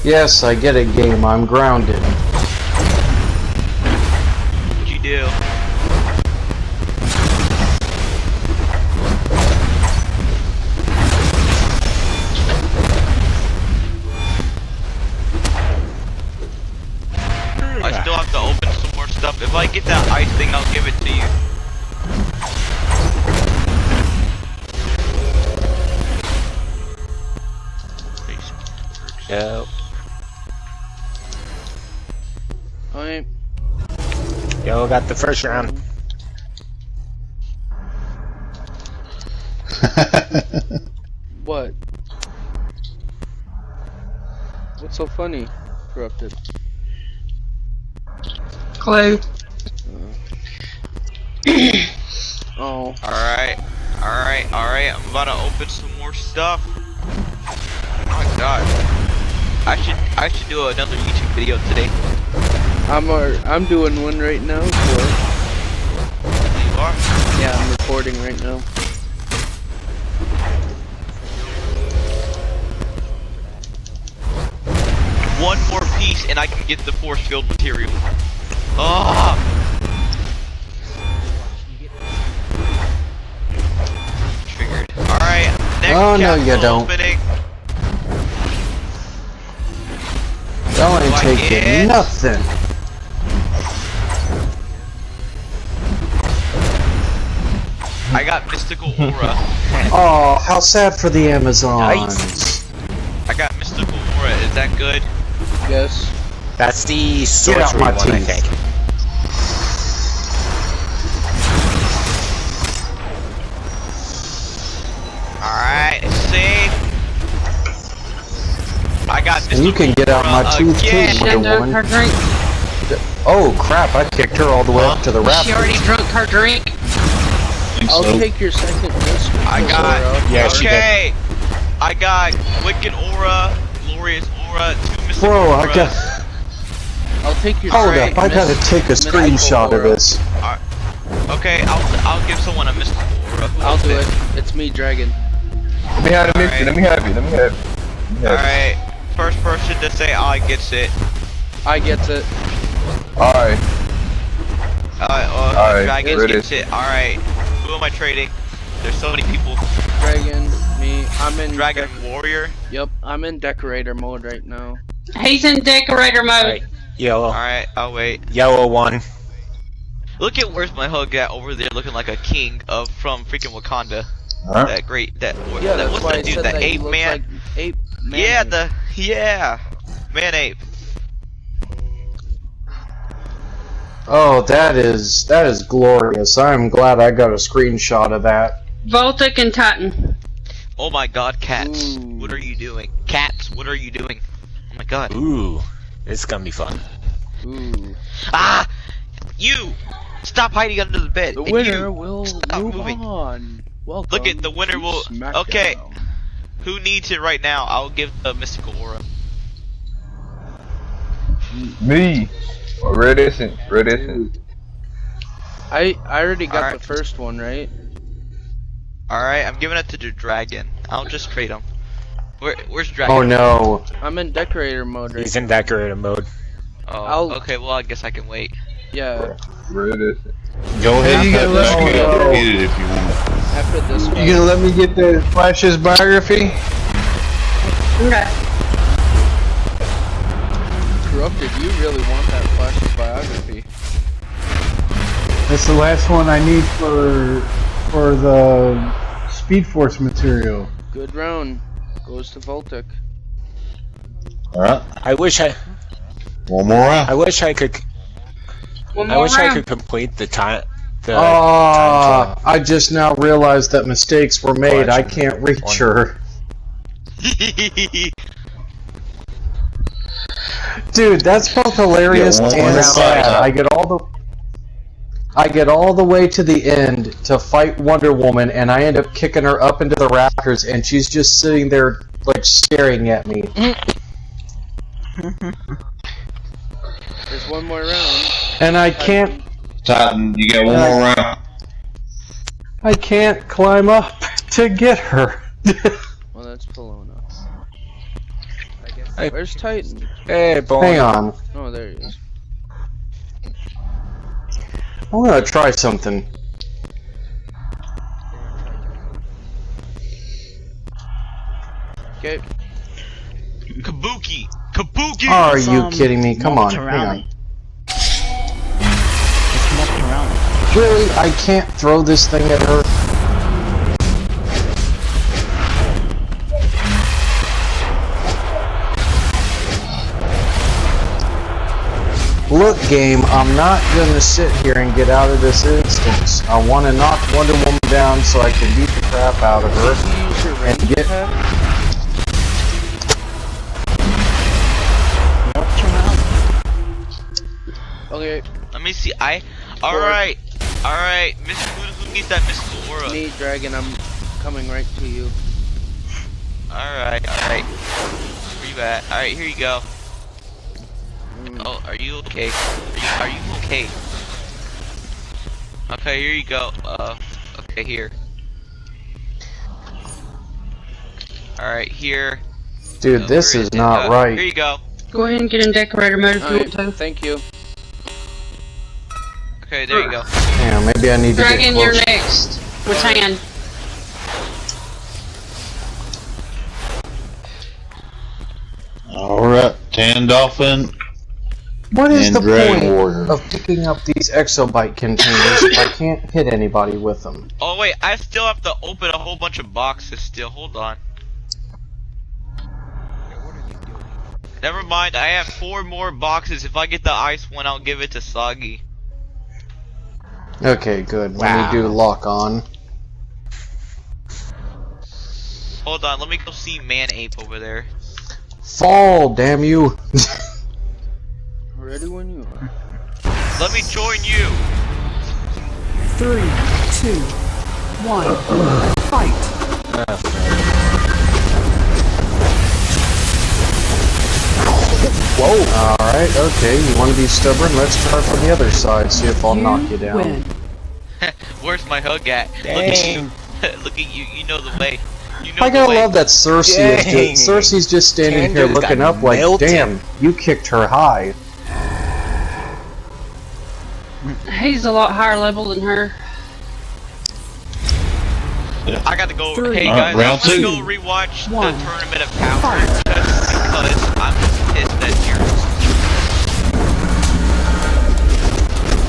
Yes, I get it, game. I'm grounded. What'd you do? I still have to open some more stuff. If I get that ice thing, I'll give it to you. Yep. Alright. Yo, got the first round. What? What's What's so funny? Corrupted. Clue. Oh. Alright. I'm about to open some more stuff. Oh my god. I should do another YouTube video today. I'm doing one right now. You are? Yeah, I'm recording right now. One more piece and I can get the force field material. Oh! Triggered. Alright, next Oh, no, you capsule don't. opening. That ain't taking nothing. I got mystical aura. Oh, how sad for the Amazons. I got mystical aura. Is that good? Yes. That's the Get out sorcery my one, I teeth. think. Alright, see? I got mystical And you can get out my tooth too, again. Wonder Woman. Her drink. Oh crap, I kicked her all the way up to the She already rafters. drunk her drink. I'll take your second disc. I got. Yeah, she okay. I got wicked aura, glorious aura, 2 mystical Bro, auras. I got. I'll take your Hold second up, I gotta take a mystical screenshot of aura. this. Okay, I'll give someone a mystical aura. Who I'll wants do it. It's me, Dragon. Let me have it, let me have it. Alright, first person to say I gets it. I gets it. Alright. Alright, Dragon ready. gets it. Alright, who am I trading? There's so many people. Dragon, me. I'm in. Dragon Warrior. Yep, I'm in decorator mode right now. He's in decorator mode. Alright, yellow. Alright, I'll wait. Yellow one. Look at where's my hug at over there, looking like a king of from freaking Wakanda. Huh? That great, that Yeah, that, that's what's why that I dude? said That that he ape looks man. like ape man. Yeah, man ape. Oh, that is glorious. I'm glad I got a screenshot of that. Voltic and Titan. Oh my God, cats! Ooh. What are you doing? Cats, what are you doing? Oh my God! Ooh, this is gonna be fun. Ooh. Ah! You! Stop hiding under the bed. The And winner you, will stop move moving. on. Welcome. Look at the winner to will. Smackdown. Okay. Who needs it right now? I'll give the mystical aura. Me. Red Essence. I already got Alright. the first one, right? Alright, I'm giving it to the dragon. I'll just trade him. Where's dragon? Oh no. I'm in decorator mode right He's in decorator mode. Oh, okay, well I guess I can wait. Yeah, Red Essence. Go ahead. you gonna let me Get it if you want. after this one. You gonna let me get the Flash's biography? Okay. Corrupted, you really want that Flash's biography. That's the last one I need for the Speed Force material. Good round. Goes to Voltic. Alright, I wish I one more round. wish I could One I more wish I round. could complete the time Ah, I just now realized that mistakes were made. I can't reach her. Dude, that's both hilarious Yeah, one and round. sad. I get all the way to the end to fight Wonder Woman, and I end up kicking her up into the rafters, and she's just sitting there, like, staring at me. There's one more round. And I can't Titan, you got one more round. I can't climb up to get her. Well, that's Polona. Hey. Where's Titan? Hey, boy. Hang on. Oh, there he is. I'm gonna try something. Okay. Kabuki! Kabuki! Are you kidding me? Come on. Hang on. Really? I can't throw this thing at her? Look, game, I'm not gonna sit here and get out of this instance. I want to knock Wonder Woman down so I can beat the crap out of her. Use your And range get- attack. Okay. Let me see. Alright. Alright. Who needs that mystical aura? Me, Dragon, I'm coming right to you. Alright. Where you at? Alright, here you go. Oh, are you okay? Are you okay? Okay, here you go. Okay, here. Alright, here. Dude, this is not right. Here you go. Go ahead and get in decorator mode if you want to. Thank you. Okay, there you go. Yeah, maybe I need to Dragon, get you're closer. next. With Tan. Alright, Tan Dolphin. What is And the Dragon point Warrior. of picking up these exobyte containers if I can't hit anybody with them? Oh wait, I still have to open a whole bunch of boxes still. Hold on. Never mind, I have 4 more boxes. If I get the ice one, I'll give it to Soggy. Okay, good. Let me do lock on. Hold on, let me go see Man Ape over there. Fall, damn you! Ready when you are. Let me join you. 3, 2, 1, fight. Whoa! Alright, okay, you want to be stubborn? Let's try for the other side, see if I'll knock you down. Win. Where's my hug at? Dang. Look at you, you know the way. You know I the gotta way. love that Cersei Dang. is Cersei's just standing here Candace looking got up like, melted. damn, you kicked her high. He's a lot higher level than her. I got to go. 3, Hey guys, I'm round gonna two. go rewatch 1. the Tournament of Power just because I'm pissed that you're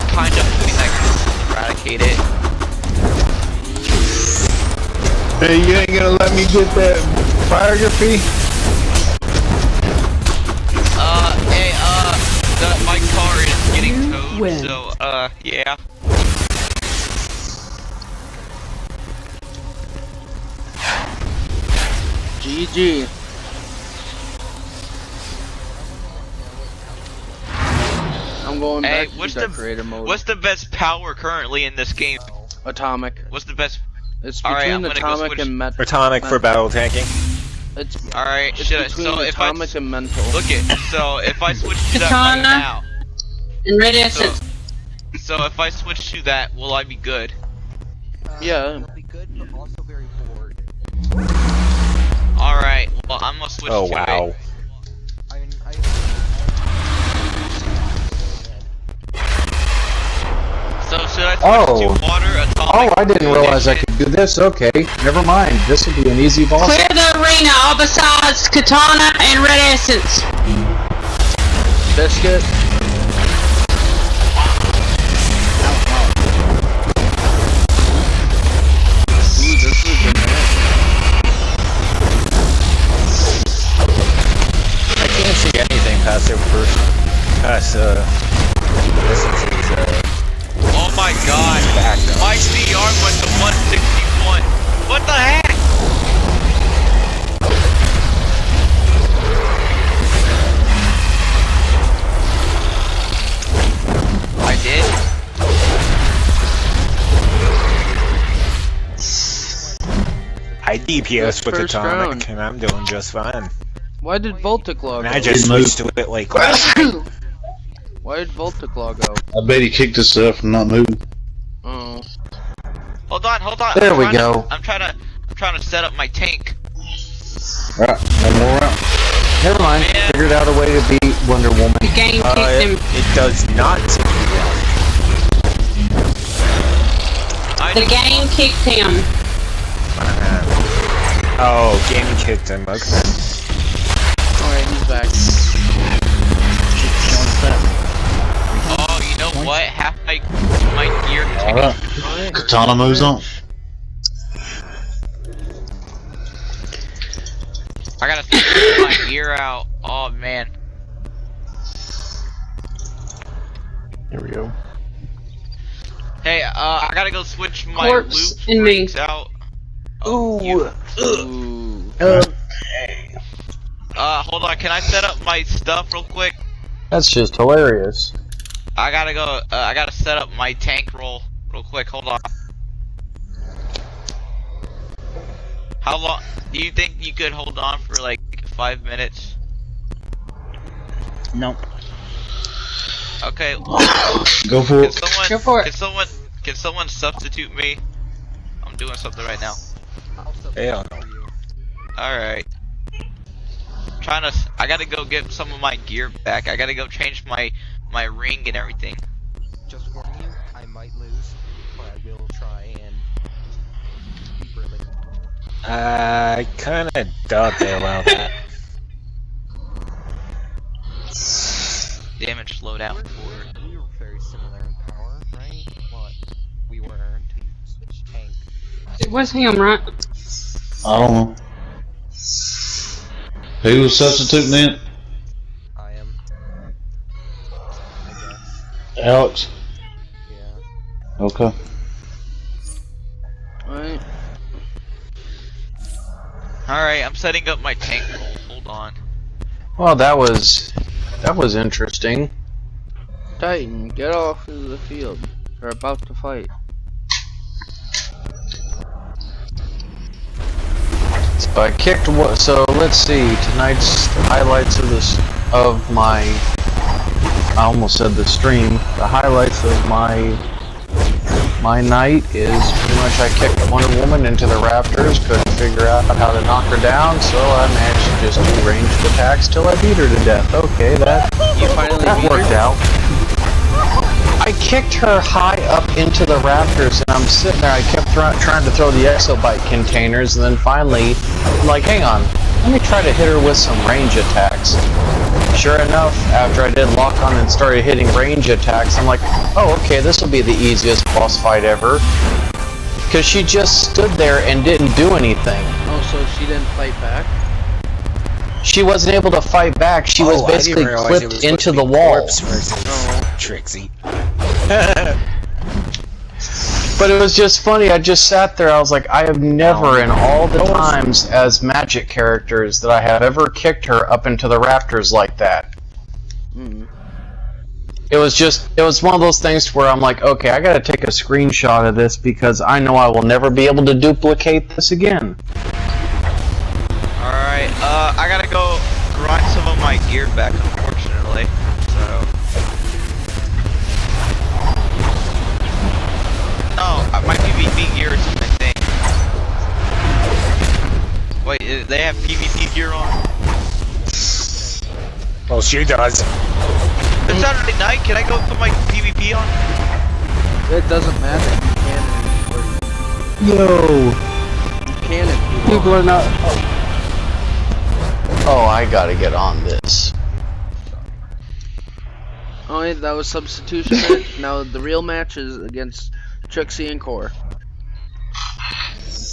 kind of hoping that can eradicate it. Hey, you ain't gonna let me get that biography? Hey, my car is getting You towed, win. so yeah. GG. I'm going Hey, back what's to decorator mode. What's the best power currently in this game? Atomic. What's the best? It's Alright, between I'm gonna go atomic switch- and metal. Atomic for battle tanking. It's Alright, it's between so if I atomic and mental. look it, so if I switch to that right Katana. now, And red essence. so if I switch to that, will I be good? Yeah. It'll be good, but also very bored. Alright, well I'm gonna switch Oh to wow. it. So should I switch to water, atomic? Oh, I didn't realize I could do this. Okay, never mind. This will be an easy boss. Clear the arena, all besides Katana and red essence. Biscuit. Ooh, this is a I can't see anything past their first. Past essences. Oh my god, my CR went to 161. What the heck? I did? I DPS with First atomic, round. and I'm doing just fine. Why did Volticlaw And go? I just switched to it like last night. Why did Volticlaw go? I bet he kicked himself and not moved. Oh. Hold on. There we go. I'm trying to set up my tank. Alright, one more round. Never mind. Man. Figured out a way to beat Wonder Woman. The game kicked him. It does not seem to be down. The game kicked him. Oh, game kicked him. Okay. Alright, he's back. Oh, you know what? Half my gear can take Alright. Katana moves on. I gotta switch my gear out. Oh man. Here we go. Hey, I gotta go switch my Corpse loop and me. rings out. Oh, you. Ooh. Hold on. Can I set up my stuff real quick? That's just hilarious. I gotta go. I gotta set up my tank roll real quick. Hold on. How long do you think you could hold on for? Like 5 minutes? Nope. Okay. Go for it. Go for it. Can someone substitute me? I'm doing something right now. Yeah. Alright. I gotta go get some of my gear back. I gotta go change my ring and everything. Just warning you, I might lose, but I will try and be brilliant. I kinda doubt they allow that. Damage slowdown. We were very similar in power, right? But we weren't until you switched tank. It was him, right? I don't know. Who was substituting it? I am. I guess. Alex? Yeah. Okay. Alright. Alright, I'm setting up my tank roll. Hold on. Well, that was interesting. Titan, get off of the field. We're about to fight. So I kicked so let's see, tonight's highlights of my, I almost said the stream, the highlights of my night is pretty much I kicked Wonder Woman into the rafters, couldn't figure out how to knock her down, so I managed to just do ranged attacks till I beat her to death. Okay, that worked out. I kicked her high up into the rafters, and I'm sitting there, I kept trying to throw the exobyte containers, and then finally, I'm like, hang on, let me try to hit her with some range attacks. Sure enough, after I did lock on and started hitting range attacks, I'm like, oh, okay, this will be the easiest boss fight ever. Because she just stood there and didn't do anything. Oh, so she didn't fight back? She wasn't able to fight back, she was basically clipped into the wall. Trixie. But it was just funny, I just sat there, I was like, I have never in all the times as magic characters that I have ever kicked her up into the rafters like that. It was one of those things where I'm like, okay, I gotta take a screenshot of this because I know I will never be able to duplicate this again. Alright, I gotta go grind some of my gear back, unfortunately. So. No, my PvP gear is missing. Wait, they have PvP gear on? Well, she does. It's Saturday night, can I go put my PvP on? It doesn't matter. You can if you People are not. Oh, I gotta get on this. Oh, yeah, that was substitution match. Now the real match is against Trixie and Core.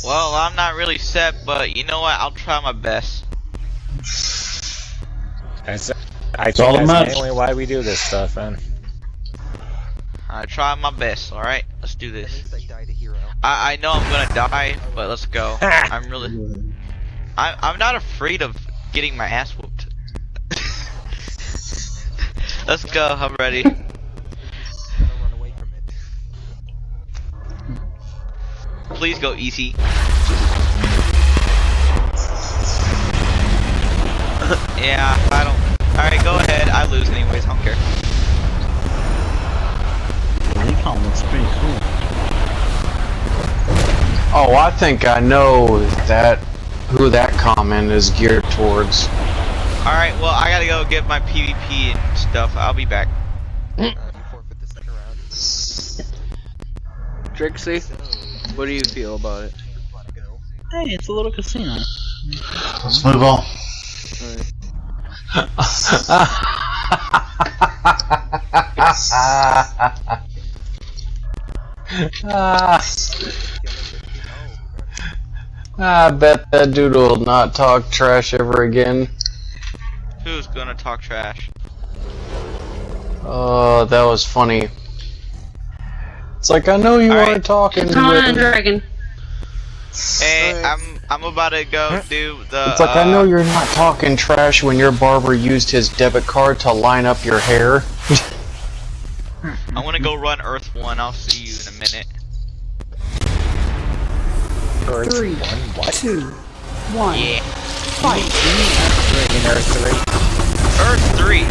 Well, I'm not really set, but you know what? I'll try my best. I think that's mainly why we do this stuff, man. I try my best, alright? Let's do this. I know I'm gonna die, but let's go. I'm not afraid of getting my ass whooped. Let's go, I'm ready. Please go easy. Yeah, I don't. Alright, go ahead. I lose anyways, I don't care. The recon looks pretty cool. Oh, I think I know who that comment is geared towards. Alright, well, I gotta go get my PvP and stuff. I'll be back. Trixie, what do you feel about it? Hey, it's a little casino. Let's move on. I bet that dude will not talk trash ever again. Who's gonna talk trash? Oh, that was funny. It's like, I know you aren't talking Come on, with... Dragon. Hey, I'm about to go do the. It's like, I know you're not talking trash when your barber used his debit card to line up your hair. gonna go run Earth 1. I'll see you in a minute. Earth 3, 2, 1. Yeah. Fight. In Earth 3. Earth 3.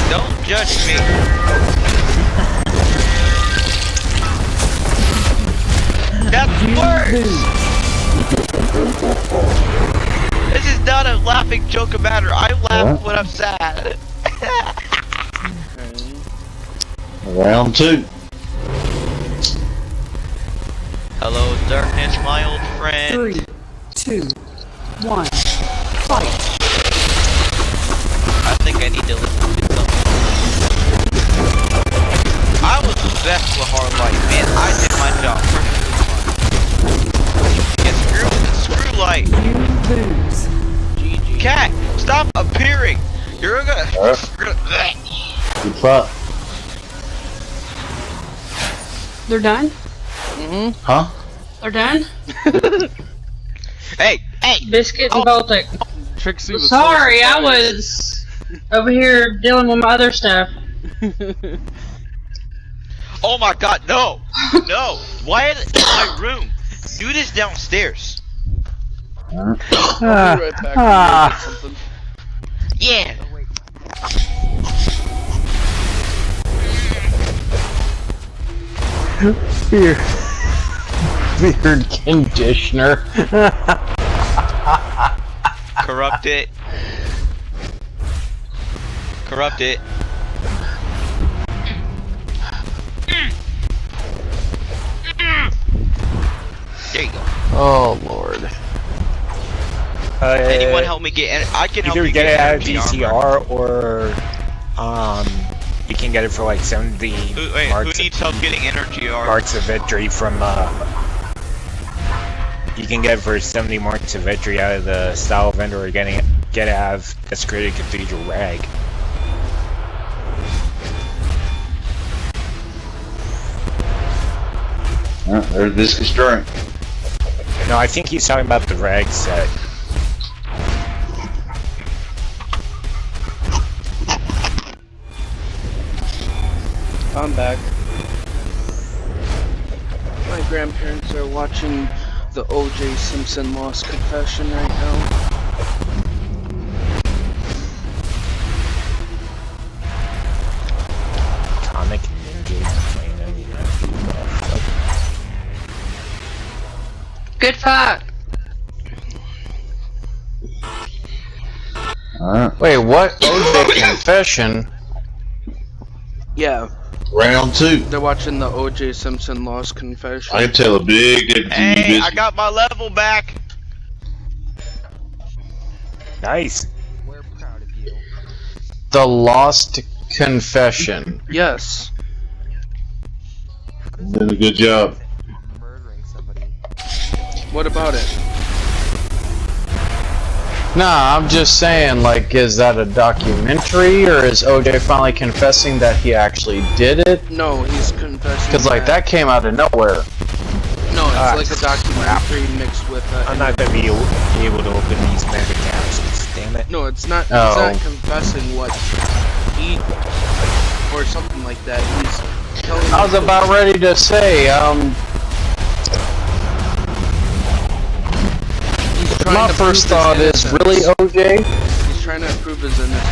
Don't judge me. That's worse. This is not a laughing joke about her. I laugh when I'm sad. Round 2. Hello, darkness, my old friend. 3, 2, 1. Fight. I think I need to listen to something. I was the best with hard light, man. I did my job perfectly fine. Yeah, screw light. You lose. Cat, stop appearing. You're gonna. Good fight. They're done? Huh? They're done? Hey! Biscuit and Baltic. Trixie was Sorry, I was over here dealing with my other stuff. Oh my god, no! No! Why is it in my room? Do this downstairs. I'll be right back. Something. Yeah! Beard conditioner. Corrupt it. Corrupt it. There you go. Oh lord. Anyone help me get? I can help Either you get it out of energy armor. DCR or you can get it for like 70 Who marks. needs help getting energy armor? Marks of victory from you can get it for 70 marks of victory out of the style vendor, or get it out of Desecrated Cathedral rag. There's Viscous Drink. No, I think he's talking about the rag set. I'm back. My grandparents are watching the O.J. Simpson Lost Confession right now. Comic Ninja playing any Good fight. Wait, what? O.J. Confession? Yeah. Round 2. They're watching the O.J. Simpson Lost Confession. I can tell a big difference in you, Hey, I Biscuit. got my level back. Nice. We're proud of you. The Lost Confession. Yes. Did a good job. Murdering somebody. What about it? Nah, I'm just saying, like, is that a documentary, or is OJ finally confessing that he actually did it? No, he's confessing. Because, like, that came out of nowhere. No, it's like a documentary mixed with. I'm not gonna be able to open these mega capsules. Damn it. No, it's not. Oh. He's not confessing what he or something like that. He's telling. I was about ready to say, my first thought is, really, OJ? He's trying to prove his innocence.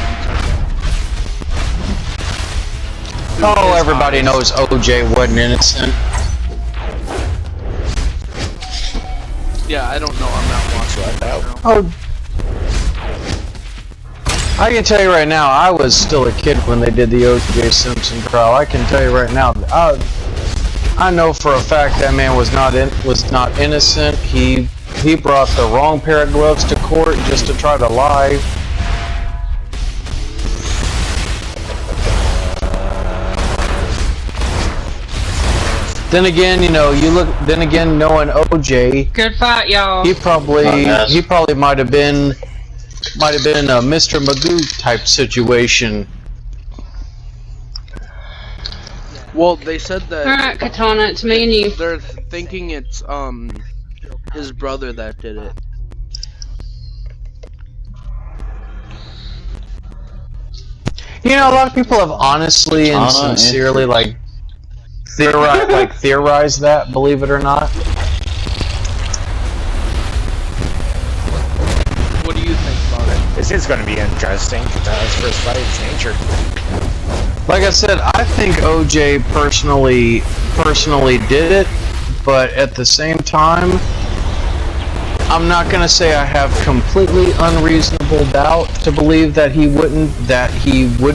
Oh, everybody knows OJ wasn't innocent. Yeah, I don't know. I'm not watching that. Oh, I can tell you right now, I was still a kid when they did the OJ Simpson trial. I can tell you right now, I know for a fact that man was not innocent. He brought the wrong pair of gloves to court just to try to lie. Then again, you know, then again, knowing OJ, Good fight, y'all. he probably might have been a Mr. Magoo type situation. Well, they said that. Alright, Katana, it's me and you. They're thinking it's his brother that did it. You know, a lot of people have honestly and sincerely, like, theorize that, believe it or not. What do you think about it? This is going to be interesting. Katana's first fight is nature. Like I said, I think OJ personally did it, but at the same time, I'm not gonna say I have completely unreasonable doubt to believe that he would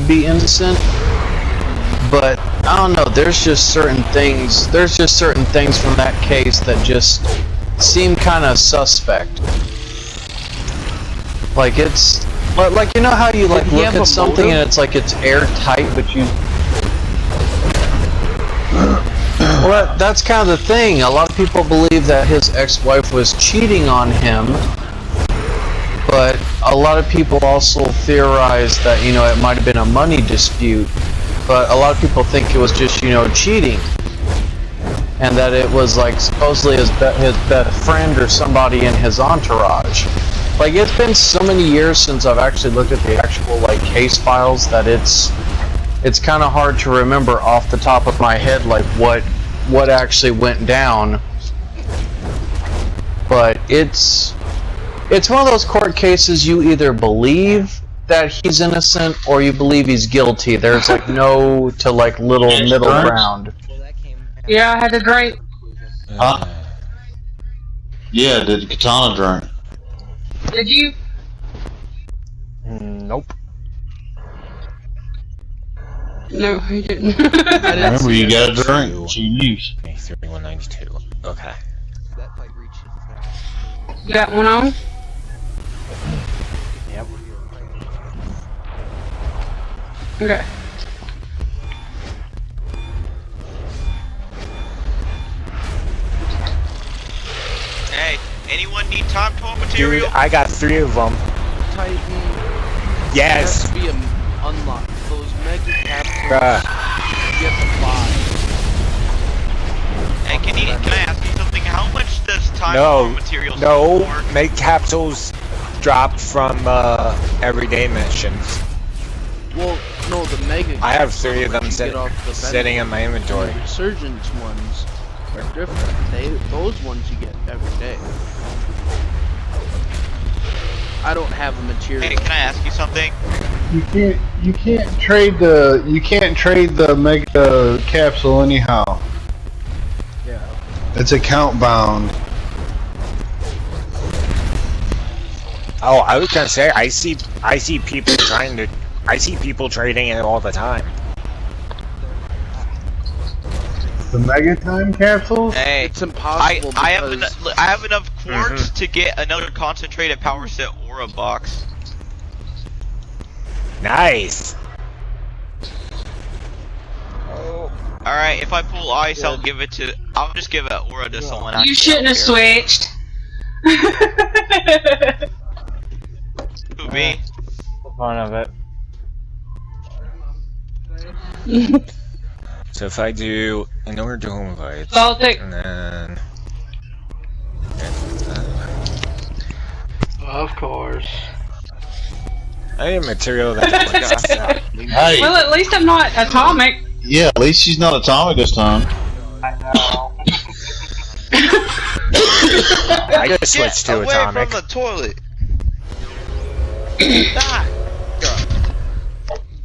be innocent. But I don't know. There's just certain things from that case that just seem kind of suspect. Like it's. Like, you know how you look at something and it's like it's airtight, but you... Well, that's kind of the thing. A lot of people believe that his ex-wife was cheating on him, but a lot of people also theorize that, you know, it might have been a money dispute, but a lot of people think it was just, you know, cheating. And that it was, like, supposedly his best friend or somebody in his entourage. Like, it's been so many years since I've actually looked at the actual, like, case files that it's kind of hard to remember off the top of my head, like, what actually went down. But it's one of those court cases you either believe that he's innocent or you believe he's guilty. There's, like, no to, like, little middle ground. Yeah, I had to drink. Yeah, did Katana drink? Did you? Nope. No, he didn't. Remember, you got a drink. She used. 3192. Okay. You got one on? Yep. Okay. Hey, anyone need time tool material? Dude, I got 3 of them. Titan. Yes. Has to be unlocked. Those mega capsules. Bruh. You have to buy. Hey, can I ask you something? How much does time tool material No, for? make capsules drop from everyday missions. Well, no, the mega. I have 3 of them capsules sitting in my inventory. The resurgence ones are different. Those ones you get every day. I don't have a material. Hey, can I ask you something? You can't trade the mega capsule anyhow. Yeah. It's account bound. Oh, I was gonna say I see people trading it all the time. The mega time capsules? Hey, it's impossible. I have enough quartz to get another concentrated power set aura box. Nice. Oh. All right, if I pull ice, I'll just give it aura to someone else. You shouldn't have switched. Who, me? The fun of it. So if I do an order to home invites, and then of course. I need material that Hey. Well, at least I'm not atomic. Yeah, at least she's not atomic this time. I know. I just switched to away atomic. From the toilet.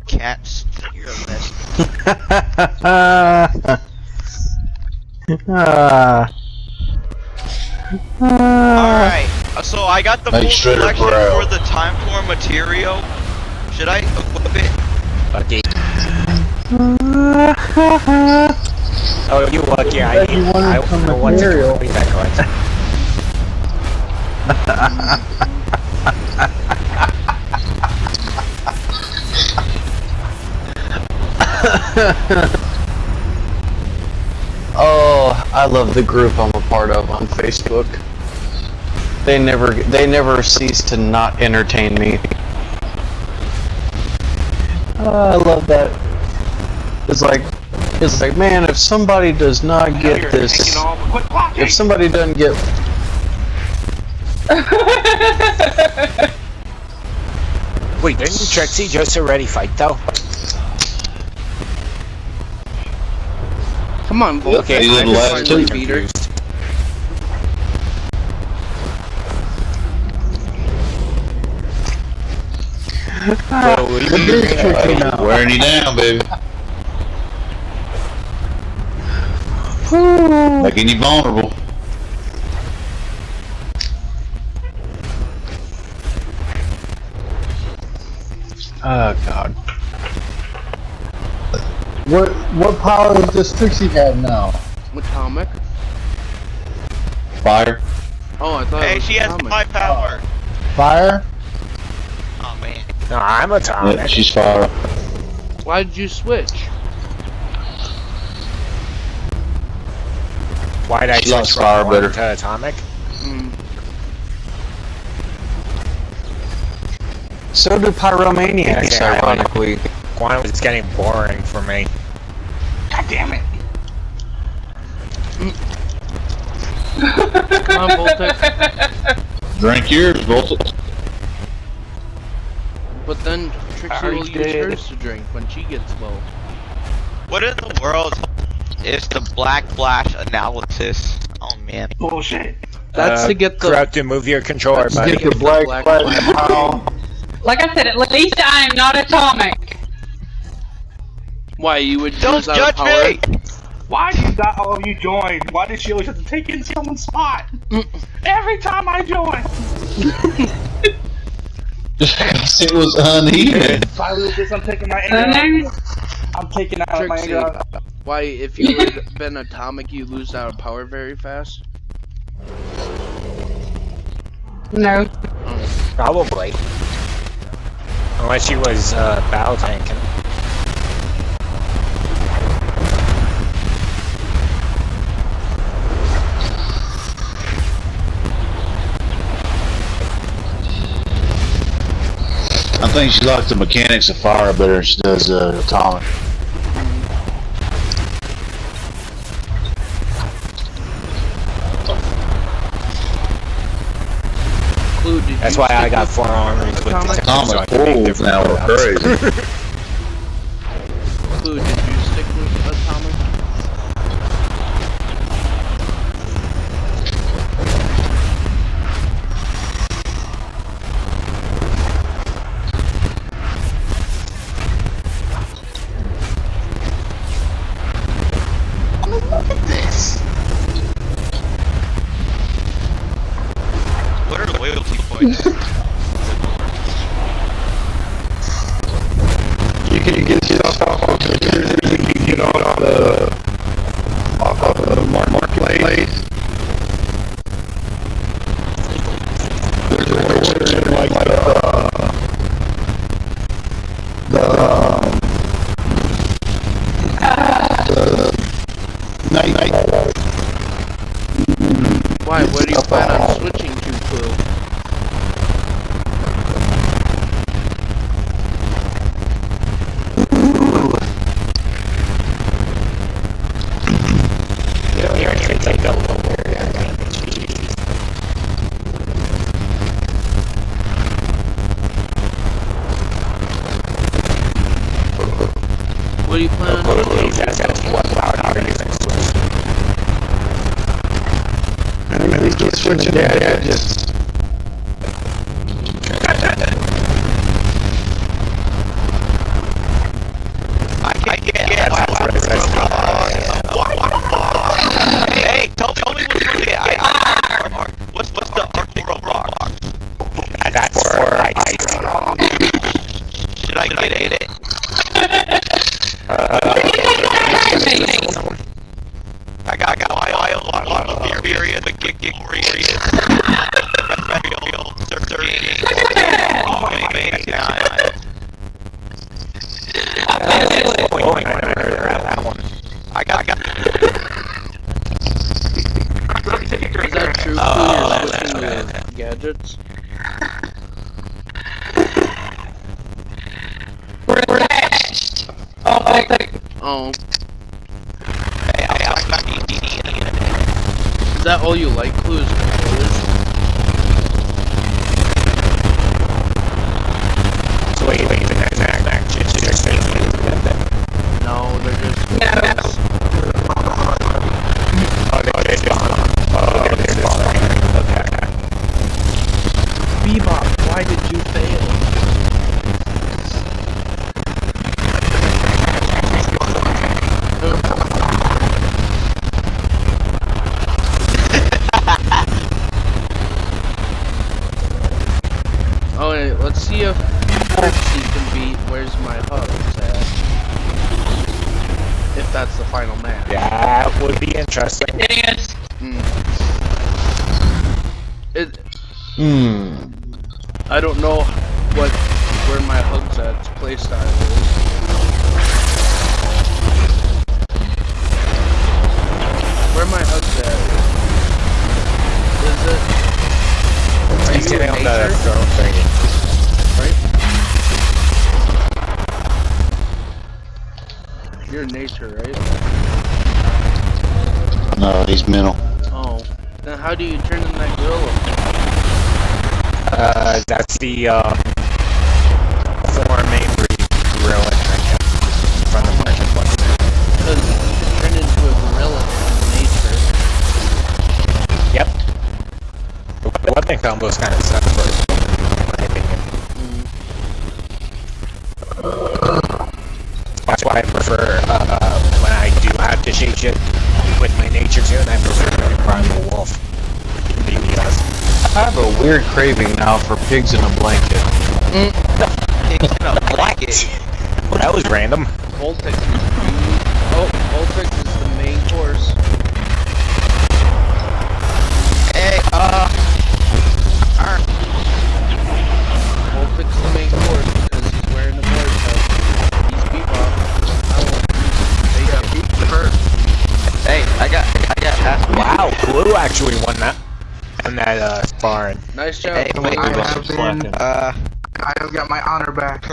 Cats, you're a mess. Alright, so I got the full collection for the time for material. Should I equip it? Okay. Oh, you lucky I want to complete that collection. Oh, I love the group I'm a part of on Facebook. They never cease to not entertain me. I love that. It's like, man, if somebody does not get this, if somebody doesn't get. Wait, didn't Trixie just already fight though? Come on, Voltex. Okay, These are I'm the last finally two. confused. Well, we Wearing you down, baby. Making you vulnerable. Oh God. What power does Trixie have now? Atomic? Fire. Oh, I thought it Hey, was she has atomic. my power. Fire? Oh man. No, I'm atomic. Yeah, she's fire. Why did you switch? Why did I She likes switch fire from better. one to atomic? So do pyromaniacs, Okay, I like- ironically. One was getting boring for me. God damn it. Come on, Voltex. Drink yours, Voltex. But then Trixie will use hers to drink when she gets low. What in the world is the black flash analysis? Oh man. Bullshit. That's to get the Correct to move your controller, That's to buddy. Get the black flash power. Like I said, at least I am not atomic. Why you would Don't use that judge power? me! Why do you not all of you join? Why does she always have to take in someone's spot? Every time I join. It was uneven. If I lose this, I'm taking my anger out. I'm taking out my Trixie, anger out. why if you had been atomic you lose out of power very fast? No. Probably. Unless she was battle tanking. I think she likes the mechanics of fire better than she does atomic. Clue, did That's you why I stick got with 4 armies with the atomic? tank, so I Atomic can make pulls different now are loadouts. crazy. Clue, did you stick with atomic? What are the loyalty points? You can get yourself off the you can get off the marketplace. There's a way to like the night. Why? What do you plan on switching to, Clue? What do you plan on switching to? I mean, he's just switching that. Just I can't get Hey, tell me what's the Arctic rock? That's for ice. Should I get it? I got a lot of theory the kick warriors. I got. Is that true? Clue, you're switching to gadgets? Oh. Is that all you like, Clue, is controllers? So wait, the next act just No, they're just... see if Percy can beat Where's My Hugs at. If that's the final match. That would be interesting. It is. I don't know what Where My Hugs at's playstyle is. Where My Hugs at? Is it? Are He's you getting in on the nature? throne thingy. Right? You're in nature, right? No, he's mental. Oh. Then how do you turn in that gorilla? That's the former main breed gorilla from the marketplace. Because you can turn into a gorilla in nature. Yep. The weapon combos kind of suck for it, in my opinion. That's why I prefer, when I do have to shake shit with my nature tune, I prefer to Primal Wolf. Because I have a weird craving now for pigs in a blanket. Pigs in a blanket. well, that was random. Voltex is Voltex is the main course. Hey, Voltex is the main course because he's wearing the board top. He's bebop. Hey, I got asked. Wow, Blue actually won that. On that sparring. Nice job. Hey, wait, I have been. uh, I have got my honor back.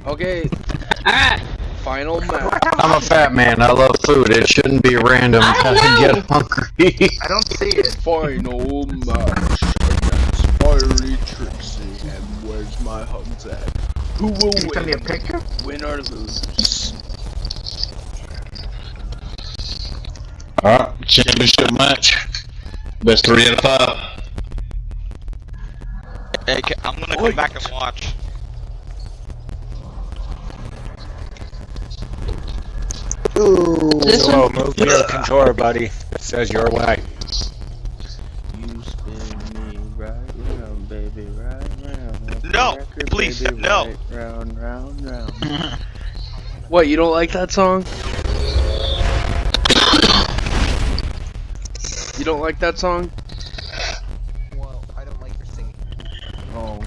Okay. Alright. Final match. I'm a fat man. I love food. It shouldn't be random. I get hungry. I don't see it. Final match against Fiery Trixie and Where's My Hugs at? Who will Can you send me a win? picture? Win or lose? Alright, championship match. Best 3 out of 5. hey, I'm gonna come back and watch. Ooh, This so one- move your controller, buddy. It says your way. You spin me right round, baby, right round. No, please, baby, no. Right round, round, round. What, you don't like that song? You don't like that song? Well, I don't like your singing. Oh.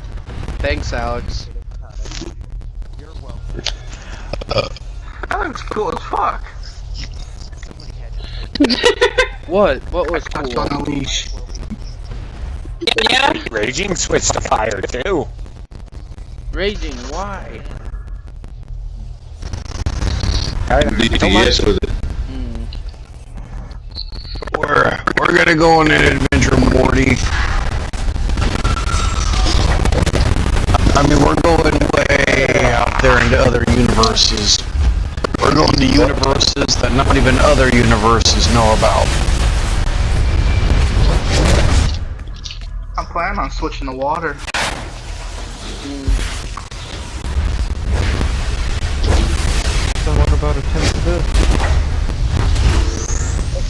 Thanks, Alex. You're welcome. That looks cool as fuck. Somebody had to What? What was touch on cool? a leash. Yeah. Raging switched to fire too. Raging, why? DTS with it. We're gonna go on an adventure, Morty. I mean, we're going way out there into other universes. We're going to universes that not even other universes know about. I'm planning on switching to water. So what about a tenth of this?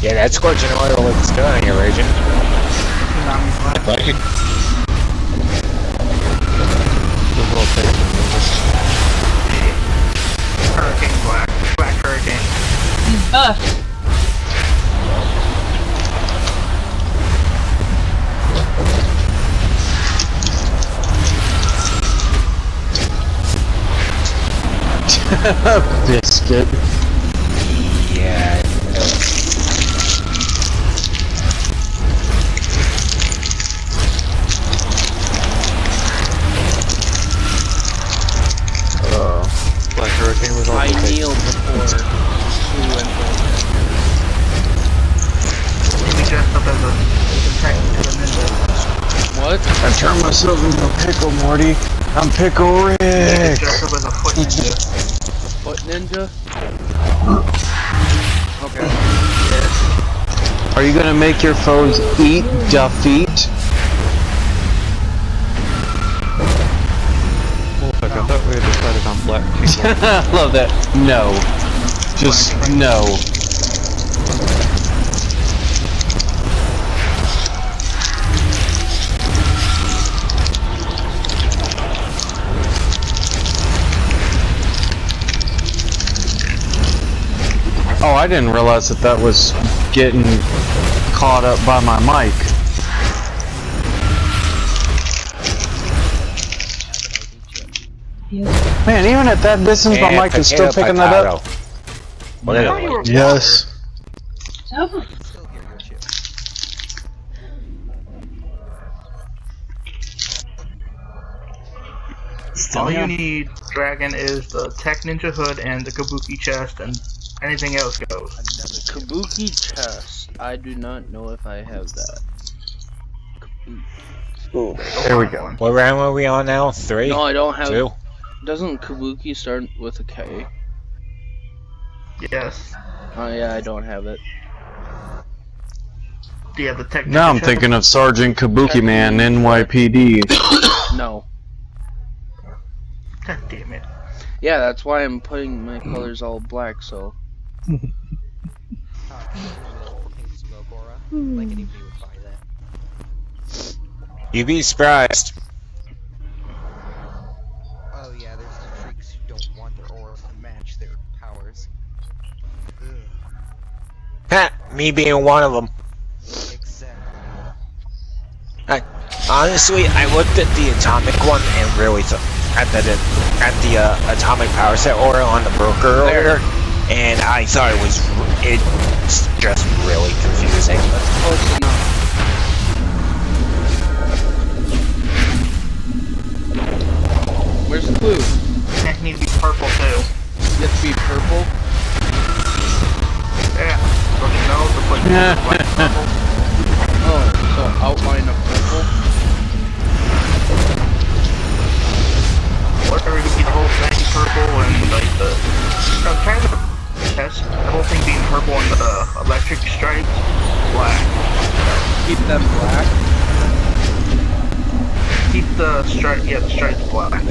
Yeah, that scorching oil looks good on you, Raging. Thank you. Hurricane Black. Black Hurricane. Biscuit. Yeah, Black Hurricane was I kneeled before Sue and Voltex. Maybe dressed up as a ninja. What? I turned myself into a pickle, Morty. I'm Pickle Rick. Dressed up as a foot ninja. Foot ninja? Okay. Are you gonna make your foes eat defeat? I thought we had decided on black people. I love that. No. Just no. I didn't realize that was getting caught up by my mic. Man, even at that distance, my mic is still picking that up. Yes. All you need, Dragon, is the Tech Ninja hood and the Kabuki chest, and anything else goes. Kabuki chest. I do not know if I have that. Ooh, there we go. What round are we on now? 3? No, I don't have. 2? Doesn't Kabuki start with a K? Yes. Oh yeah, I don't have it. Do you have the Tech Ninja Now I'm chest? thinking of Sergeant Kabuki Man, NYPD. No. God damn it. Yeah, that's why I'm putting my colors all black, so. You'd be surprised. Oh yeah, there's the freaks who don't want their aura to match their powers. Ha! Me being one of them. Honestly, I looked at the atomic one and really thought at the atomic power set aura on the broker earlier, and I thought it's just really confusing. That's close enough. Where's the clue? It needs to be purple too. You have to be purple? Yeah. Don't you know? The place is like purple. Oh, so outline of purple? Whatever, you can see the whole thing purple and like the... I'm trying to test the whole thing being purple and the electric stripes black. Keep them black? Keep the stripe, yeah, the stripes black. And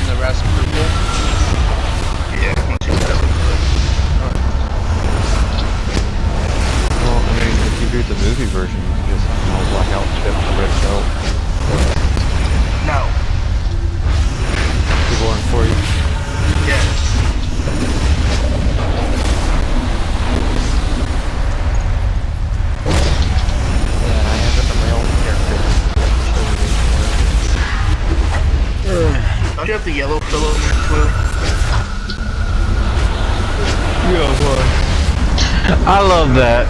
the rest purple? Yeah, let's see what that looks like. Well, I mean, if you do the movie version, you can just all black outfit with a red belt. No. People aren't for you. Yes. Yeah, I have a male character. Don't you have the yellow pillow in your clue? I love that.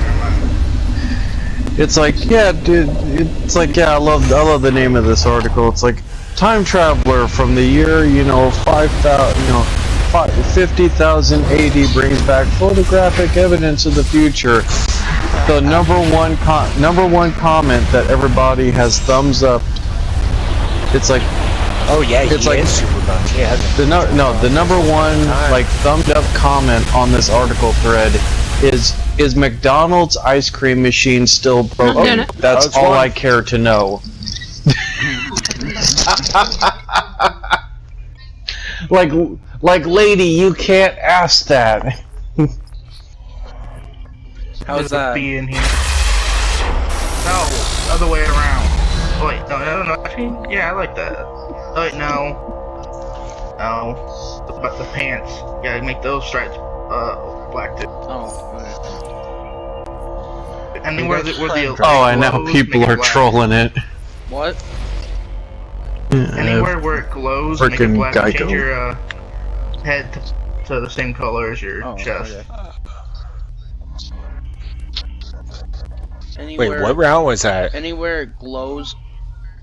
It's like, yeah, dude. It's like, yeah, I love the name of this article. It's like, time traveler from the year, 50,000 AD brings back photographic evidence of the future. The number one comment that everybody has thumbs up. It's like, oh yeah, it's like, is super buff. Yeah. the number one like thumbed up comment on this article thread is McDonald's ice cream machine still broken? That's all I care to know. like lady, you can't ask that. How's that? Be in here. No, other way around. Oh, wait, no, actually, yeah, I like that. Oh, wait, no. No. But the pants, yeah, make those stripes, black too. Oh, okay. Anywhere where the Oh, I know people are trolling it. What? Anywhere where it glows, make it Frickin' black. Geico. Change your head to the same color as your chest. Okay. Wait, what round was that? Anywhere it glows,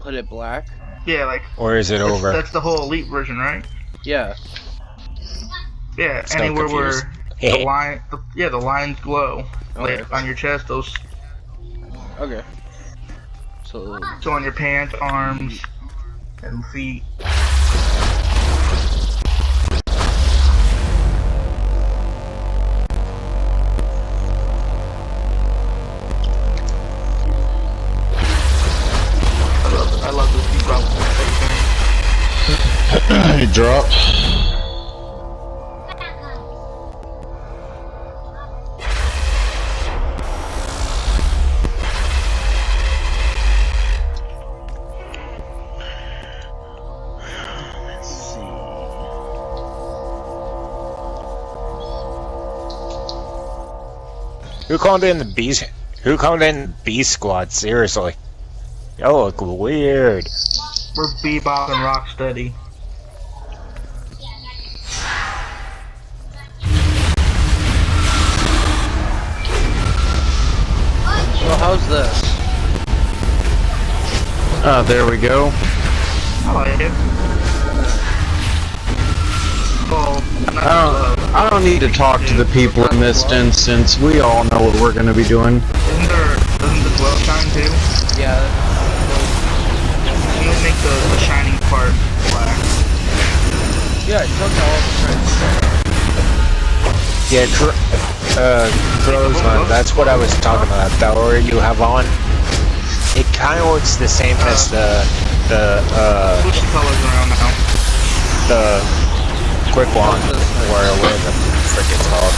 put it black? Yeah, like... Or is it over? That's the whole elite version, right? Yeah. Yeah, Still anywhere confused. where the line... the lines glow. Okay. Like, on your chest, those... Okay. So on your pants, arms, and feet. I love this debuff. He dropped. Who called in the beast? Who called in the beast squad? Seriously, y'all look weird. We're Bebop and Rocksteady. So how's this? There we go. I like it. Well, I don't need to talk to the people in this instance. We all know what we're gonna be doing. Doesn't the glow shine too? Yeah. I'm gonna make the shining part black. Yeah, it took all the friends. Yeah, Crow's that's what I was talking about. That aura you have on, it kind of looks the same as switch the colors around now. the quick one, or whatever the frick it's called.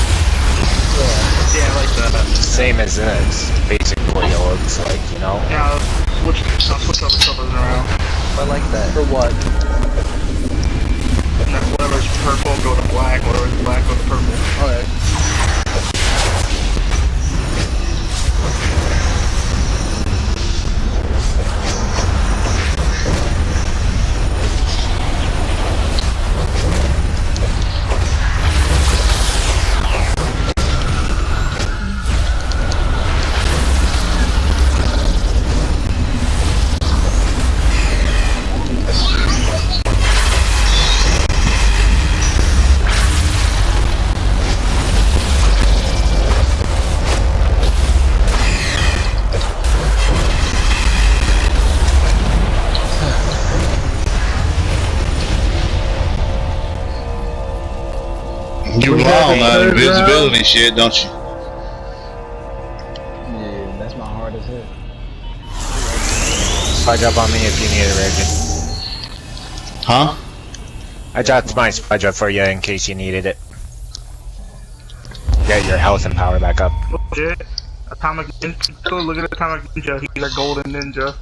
Yeah, I like that. Same as this, basically it looks like, you know? Yeah, I'll switch all the colors around. I like that. For what? Whatever's purple, go to black. Whatever's black, go to purple. Alright. You rely on that invisibility shit, don't you? Yeah, that's my hardest hit. Spudge up on me if you need it, Regan. Huh? I dropped my spudge up for you in case you needed it. Get your health and power back up. Legit. Atomic Ninja. Go look at Atomic Ninja. He's a golden ninja.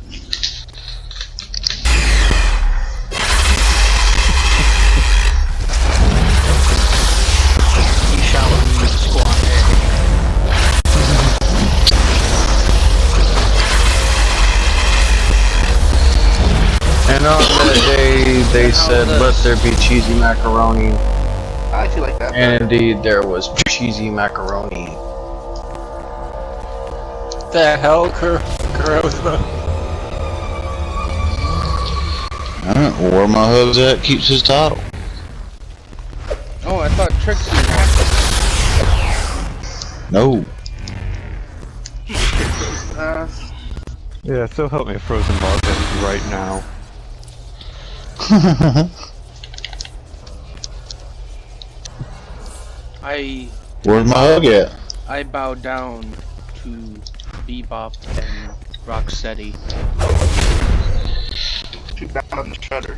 And on that day, they said, let there be cheesy macaroni. I actually like that. And indeed, there was cheesy macaroni. The hell, Corona? Alright, well, where my hub's at keeps his title. Oh, I thought Trixie won. No. Yeah, so help me, Frozen Market right now. Where's my hug at? I bow down to Bebop and Rocksteady. Too bad on the shredder.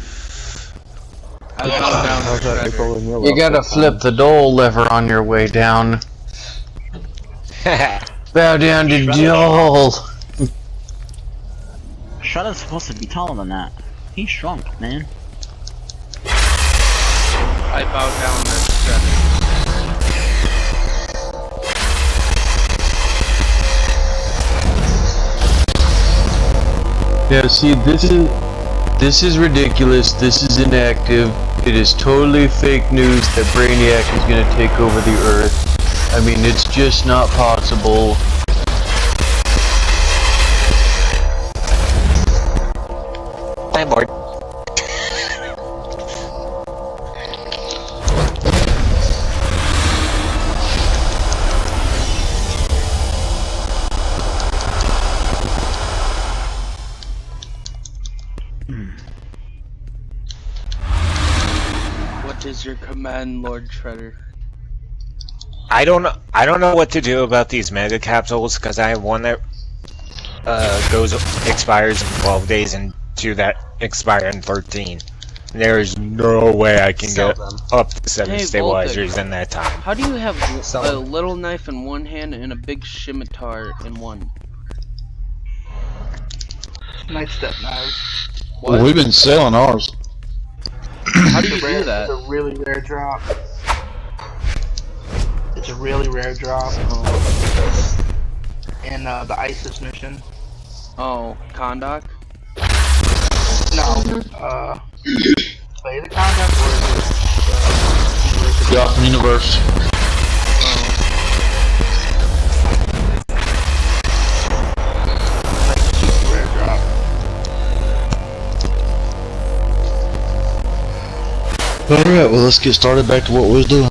I bow down to Shredder. You gotta flip the dole lever on your way down. Bow down to dole. Shredder's supposed to be taller than that. He shrunk, man. I bow down to Shredder. Yeah, see, this is ridiculous. This is inactive. It is totally fake news that Brainiac is gonna take over the Earth. I mean, it's just not possible. I'm bored. What is your command, Lord Shredder? I don't know what to do about these mega capsules because I have one that expires in 12 days and two that expire in 13. There's no way I can get up to 7 stabilizers in that time. How do you have a little knife in one hand and a big scimitar in one? Nice step knives. Well, we've been selling ours. How do you do that? It's a really rare drop. It's a really rare drop. in the ISIS mission. Oh, Kondak? No, wait, is it Kondak or is it, Gotham Universe. Alright, well let's get started back to what we was doing.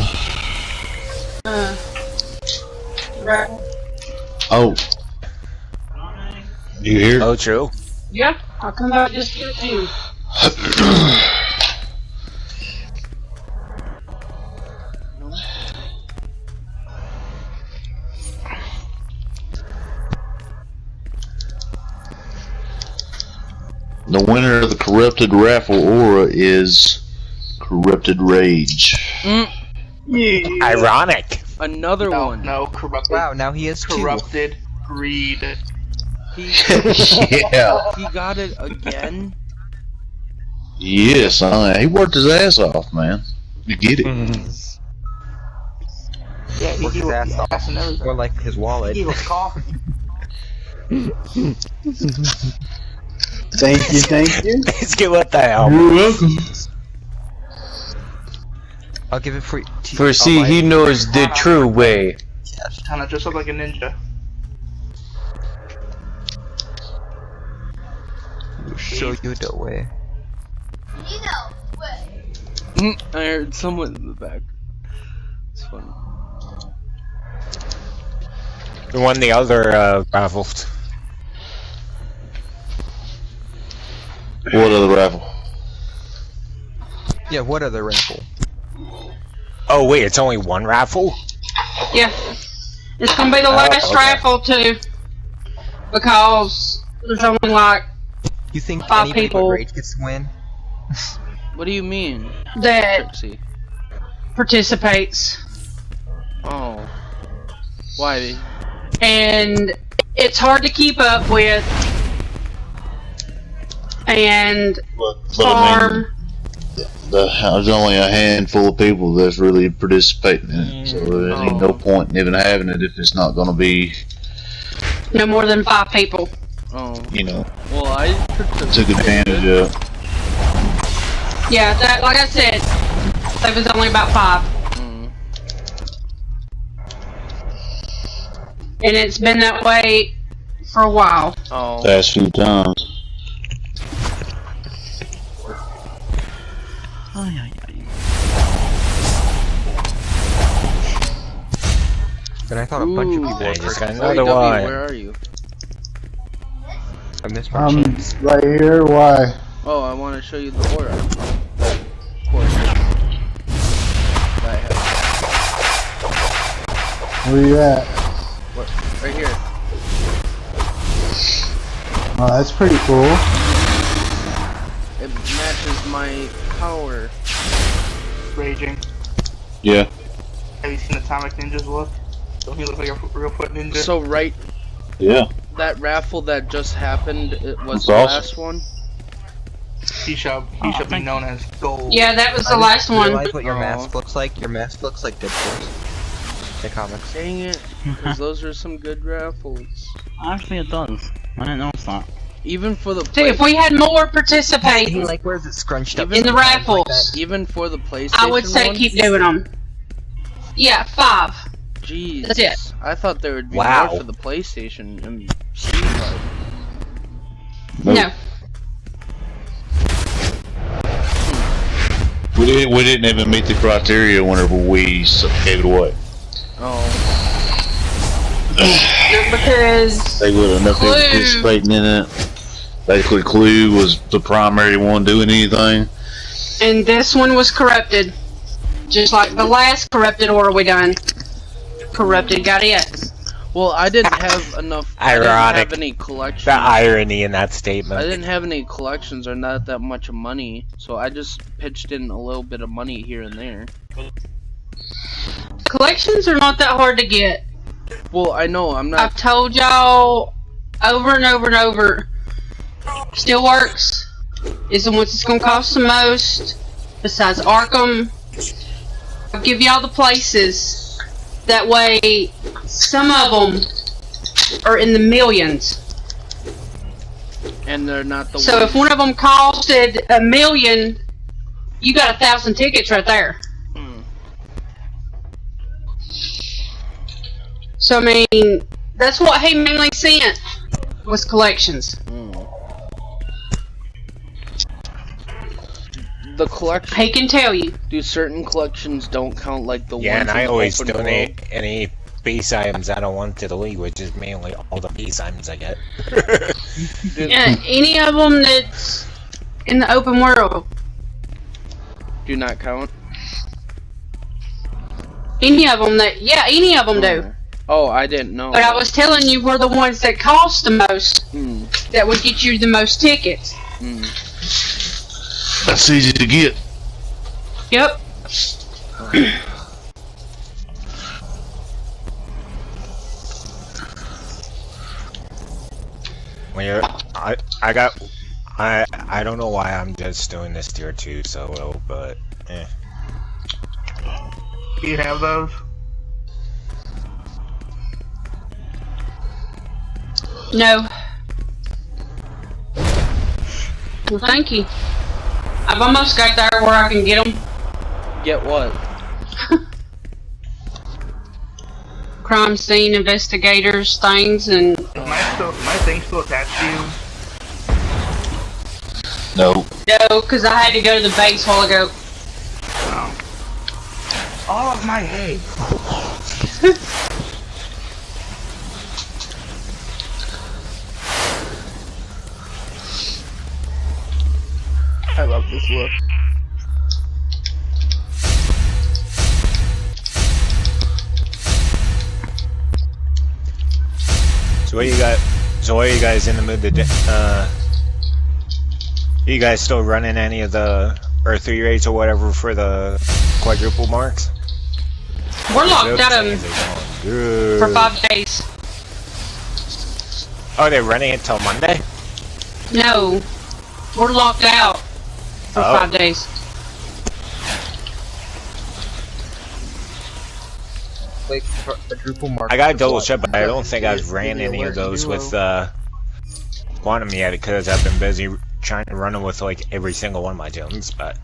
Oh. You here? Oh, true. Yeah, I'll come out just to get you. The winner of the corrupted raffle aura is Corrupted Rage. Ironic. Another one. No, corrupted. Wow, now he is corrupted greed. Yeah. He got it again? Yes, he worked his ass off, man. You get it. Yeah, he Worked his was ass off. and everything. Or like his wallet. He was coughing. Thank you, thank you. Let's get what the hell. You're welcome. I'll give it for For see, he knows the true way. Yes, kinda just look like a ninja. Show you the way. I heard someone in the back. It's funny. We won the other raffles. What other raffle? Yeah, what other raffle? Oh wait, it's only one raffle? Yeah. It's gonna be the last okay. raffle too. Because there's only like You think 5 anybody people but Rage gets to win? What do you mean? that Trixie? participates. Oh. Why? And it's hard to keep up with. And But farm. there's only a handful of people that's really participating in it, so there ain't no point in even having it if it's not going to be, No more than 5 people. Oh. you know, Well, I took advantage of. Yeah, that, like I said, there was only about 5. And it's been that way for a while. Oh. Past few times. But I thought a bunch of people I were just got participating. another one. Where are you? I missed my I'm chance. right here. Why? Oh, I want to show you the aura. Of course. I have. Where you at? What? Right here. Oh, that's pretty cool. It matches my power. Raging. Yeah. Have you seen Atomic Ninja's look? Don't he look like a real foot ninja? So right, Yeah. that raffle that just happened, it was That's the awesome. last one. He shall be known as Gold. Yeah, that was the I last didn't one. realize what your Aw. mask looks like. Your mask looks like Deadpool's. The comics. Dang it, because those are some good raffles. Actually, it does. I didn't notice that. Even for the See, if we had more participate He like wears it scrunched up. in the sometimes like raffles, even for the PlayStation I would say ones? keep doing them. Yeah, 5. Jeez. That's it. I thought there would be Wow. more for the PlayStation and Steam. Card. No. We didn't even meet the criteria whenever we gave it away. Oh. Because They would have enough people Clue. participating in it. Basically, Clue was the primary one doing anything. and this one was corrupted. Just like the last corrupted order we done. Corrupted got it. Well, I didn't have enough. I didn't Ironic. have any collections. The irony in that statement. I didn't have any collections or not that much money, so I just pitched in a little bit of money here and there. Collections are not that hard to get. Well, I know I'm not. I've told y'all over and over and over. Still works. Is the one that's gonna cost the most. Besides Arkham. I'll give y'all the places. That way, some of them tickets are in the millions. And they're not the So ones. if one of them costed $1 million, you got 1,000 tickets right there. So I mean, that's what he mainly sent was collections. The collection. He can tell you. Do certain collections don't count like the Yeah, ones and in I the always open donate world? any base items I don't want to the league, which is mainly all the base items I get. Yeah, any of them that's in the open world. Do not count. Any of them that, yeah, any of them do. Oh, I didn't know. But I was telling you were the ones that cost the most, that would get you the most tickets. That's easy to get. Yep. When you're, I don't know why I'm just doing this tier 2 solo, but eh. Do you have those? No. Well, thank you. I've almost got there where I can get them. Get what? Crime scene investigators things and. My thing still attached to you? No. No, because I had to go to the base a while ago. All of my hate. I love this look. So what you got? So what are you guys in the mood to do? You guys still running any of the Earth 3 raids or whatever for the quadruple marks? We're locked out of them for 5 days. Oh, they're running it till Monday? No, we're locked out for 5 days. Like quadruple mark. I gotta double check, but I don't think I've ran any of those with Quantum yet because I've been busy trying to run them with like every single one of my gems, but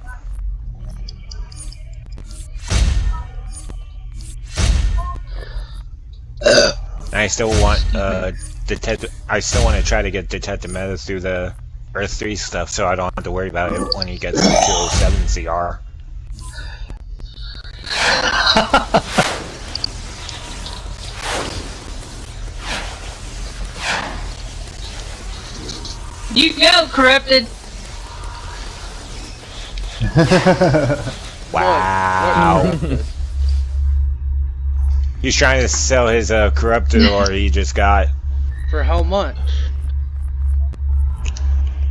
I still want I still want to try to get Detective Meta through the Earth 3 stuff, so I don't have to worry about it when he gets to 207 CR. You go, corrupted. Wow. He's trying to sell his corrupted, or he just got. For how much?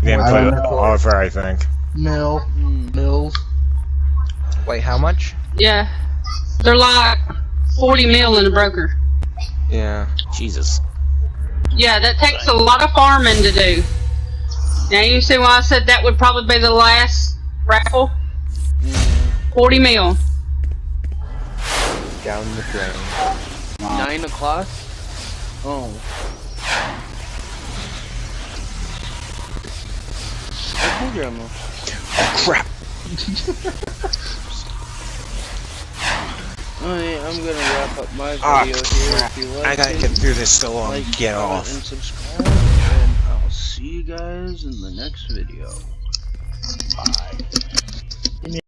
He didn't put an offer, I think. Mills. Wait, how much? Yeah, they're like 40 mil in a broker. Yeah. Jesus. Yeah, that takes a lot of farming to do. Now you see why I said that would probably be the last raffle? 40 mil. Down the drain. 9 o'clock? Oh. Okay, Grandma. Oh, crap. Alright, I'm gonna wrap up my video here. If you like I gotta get through this so long. like, Get comment, off. and subscribe, and I'll see you guys in the next video. Bye.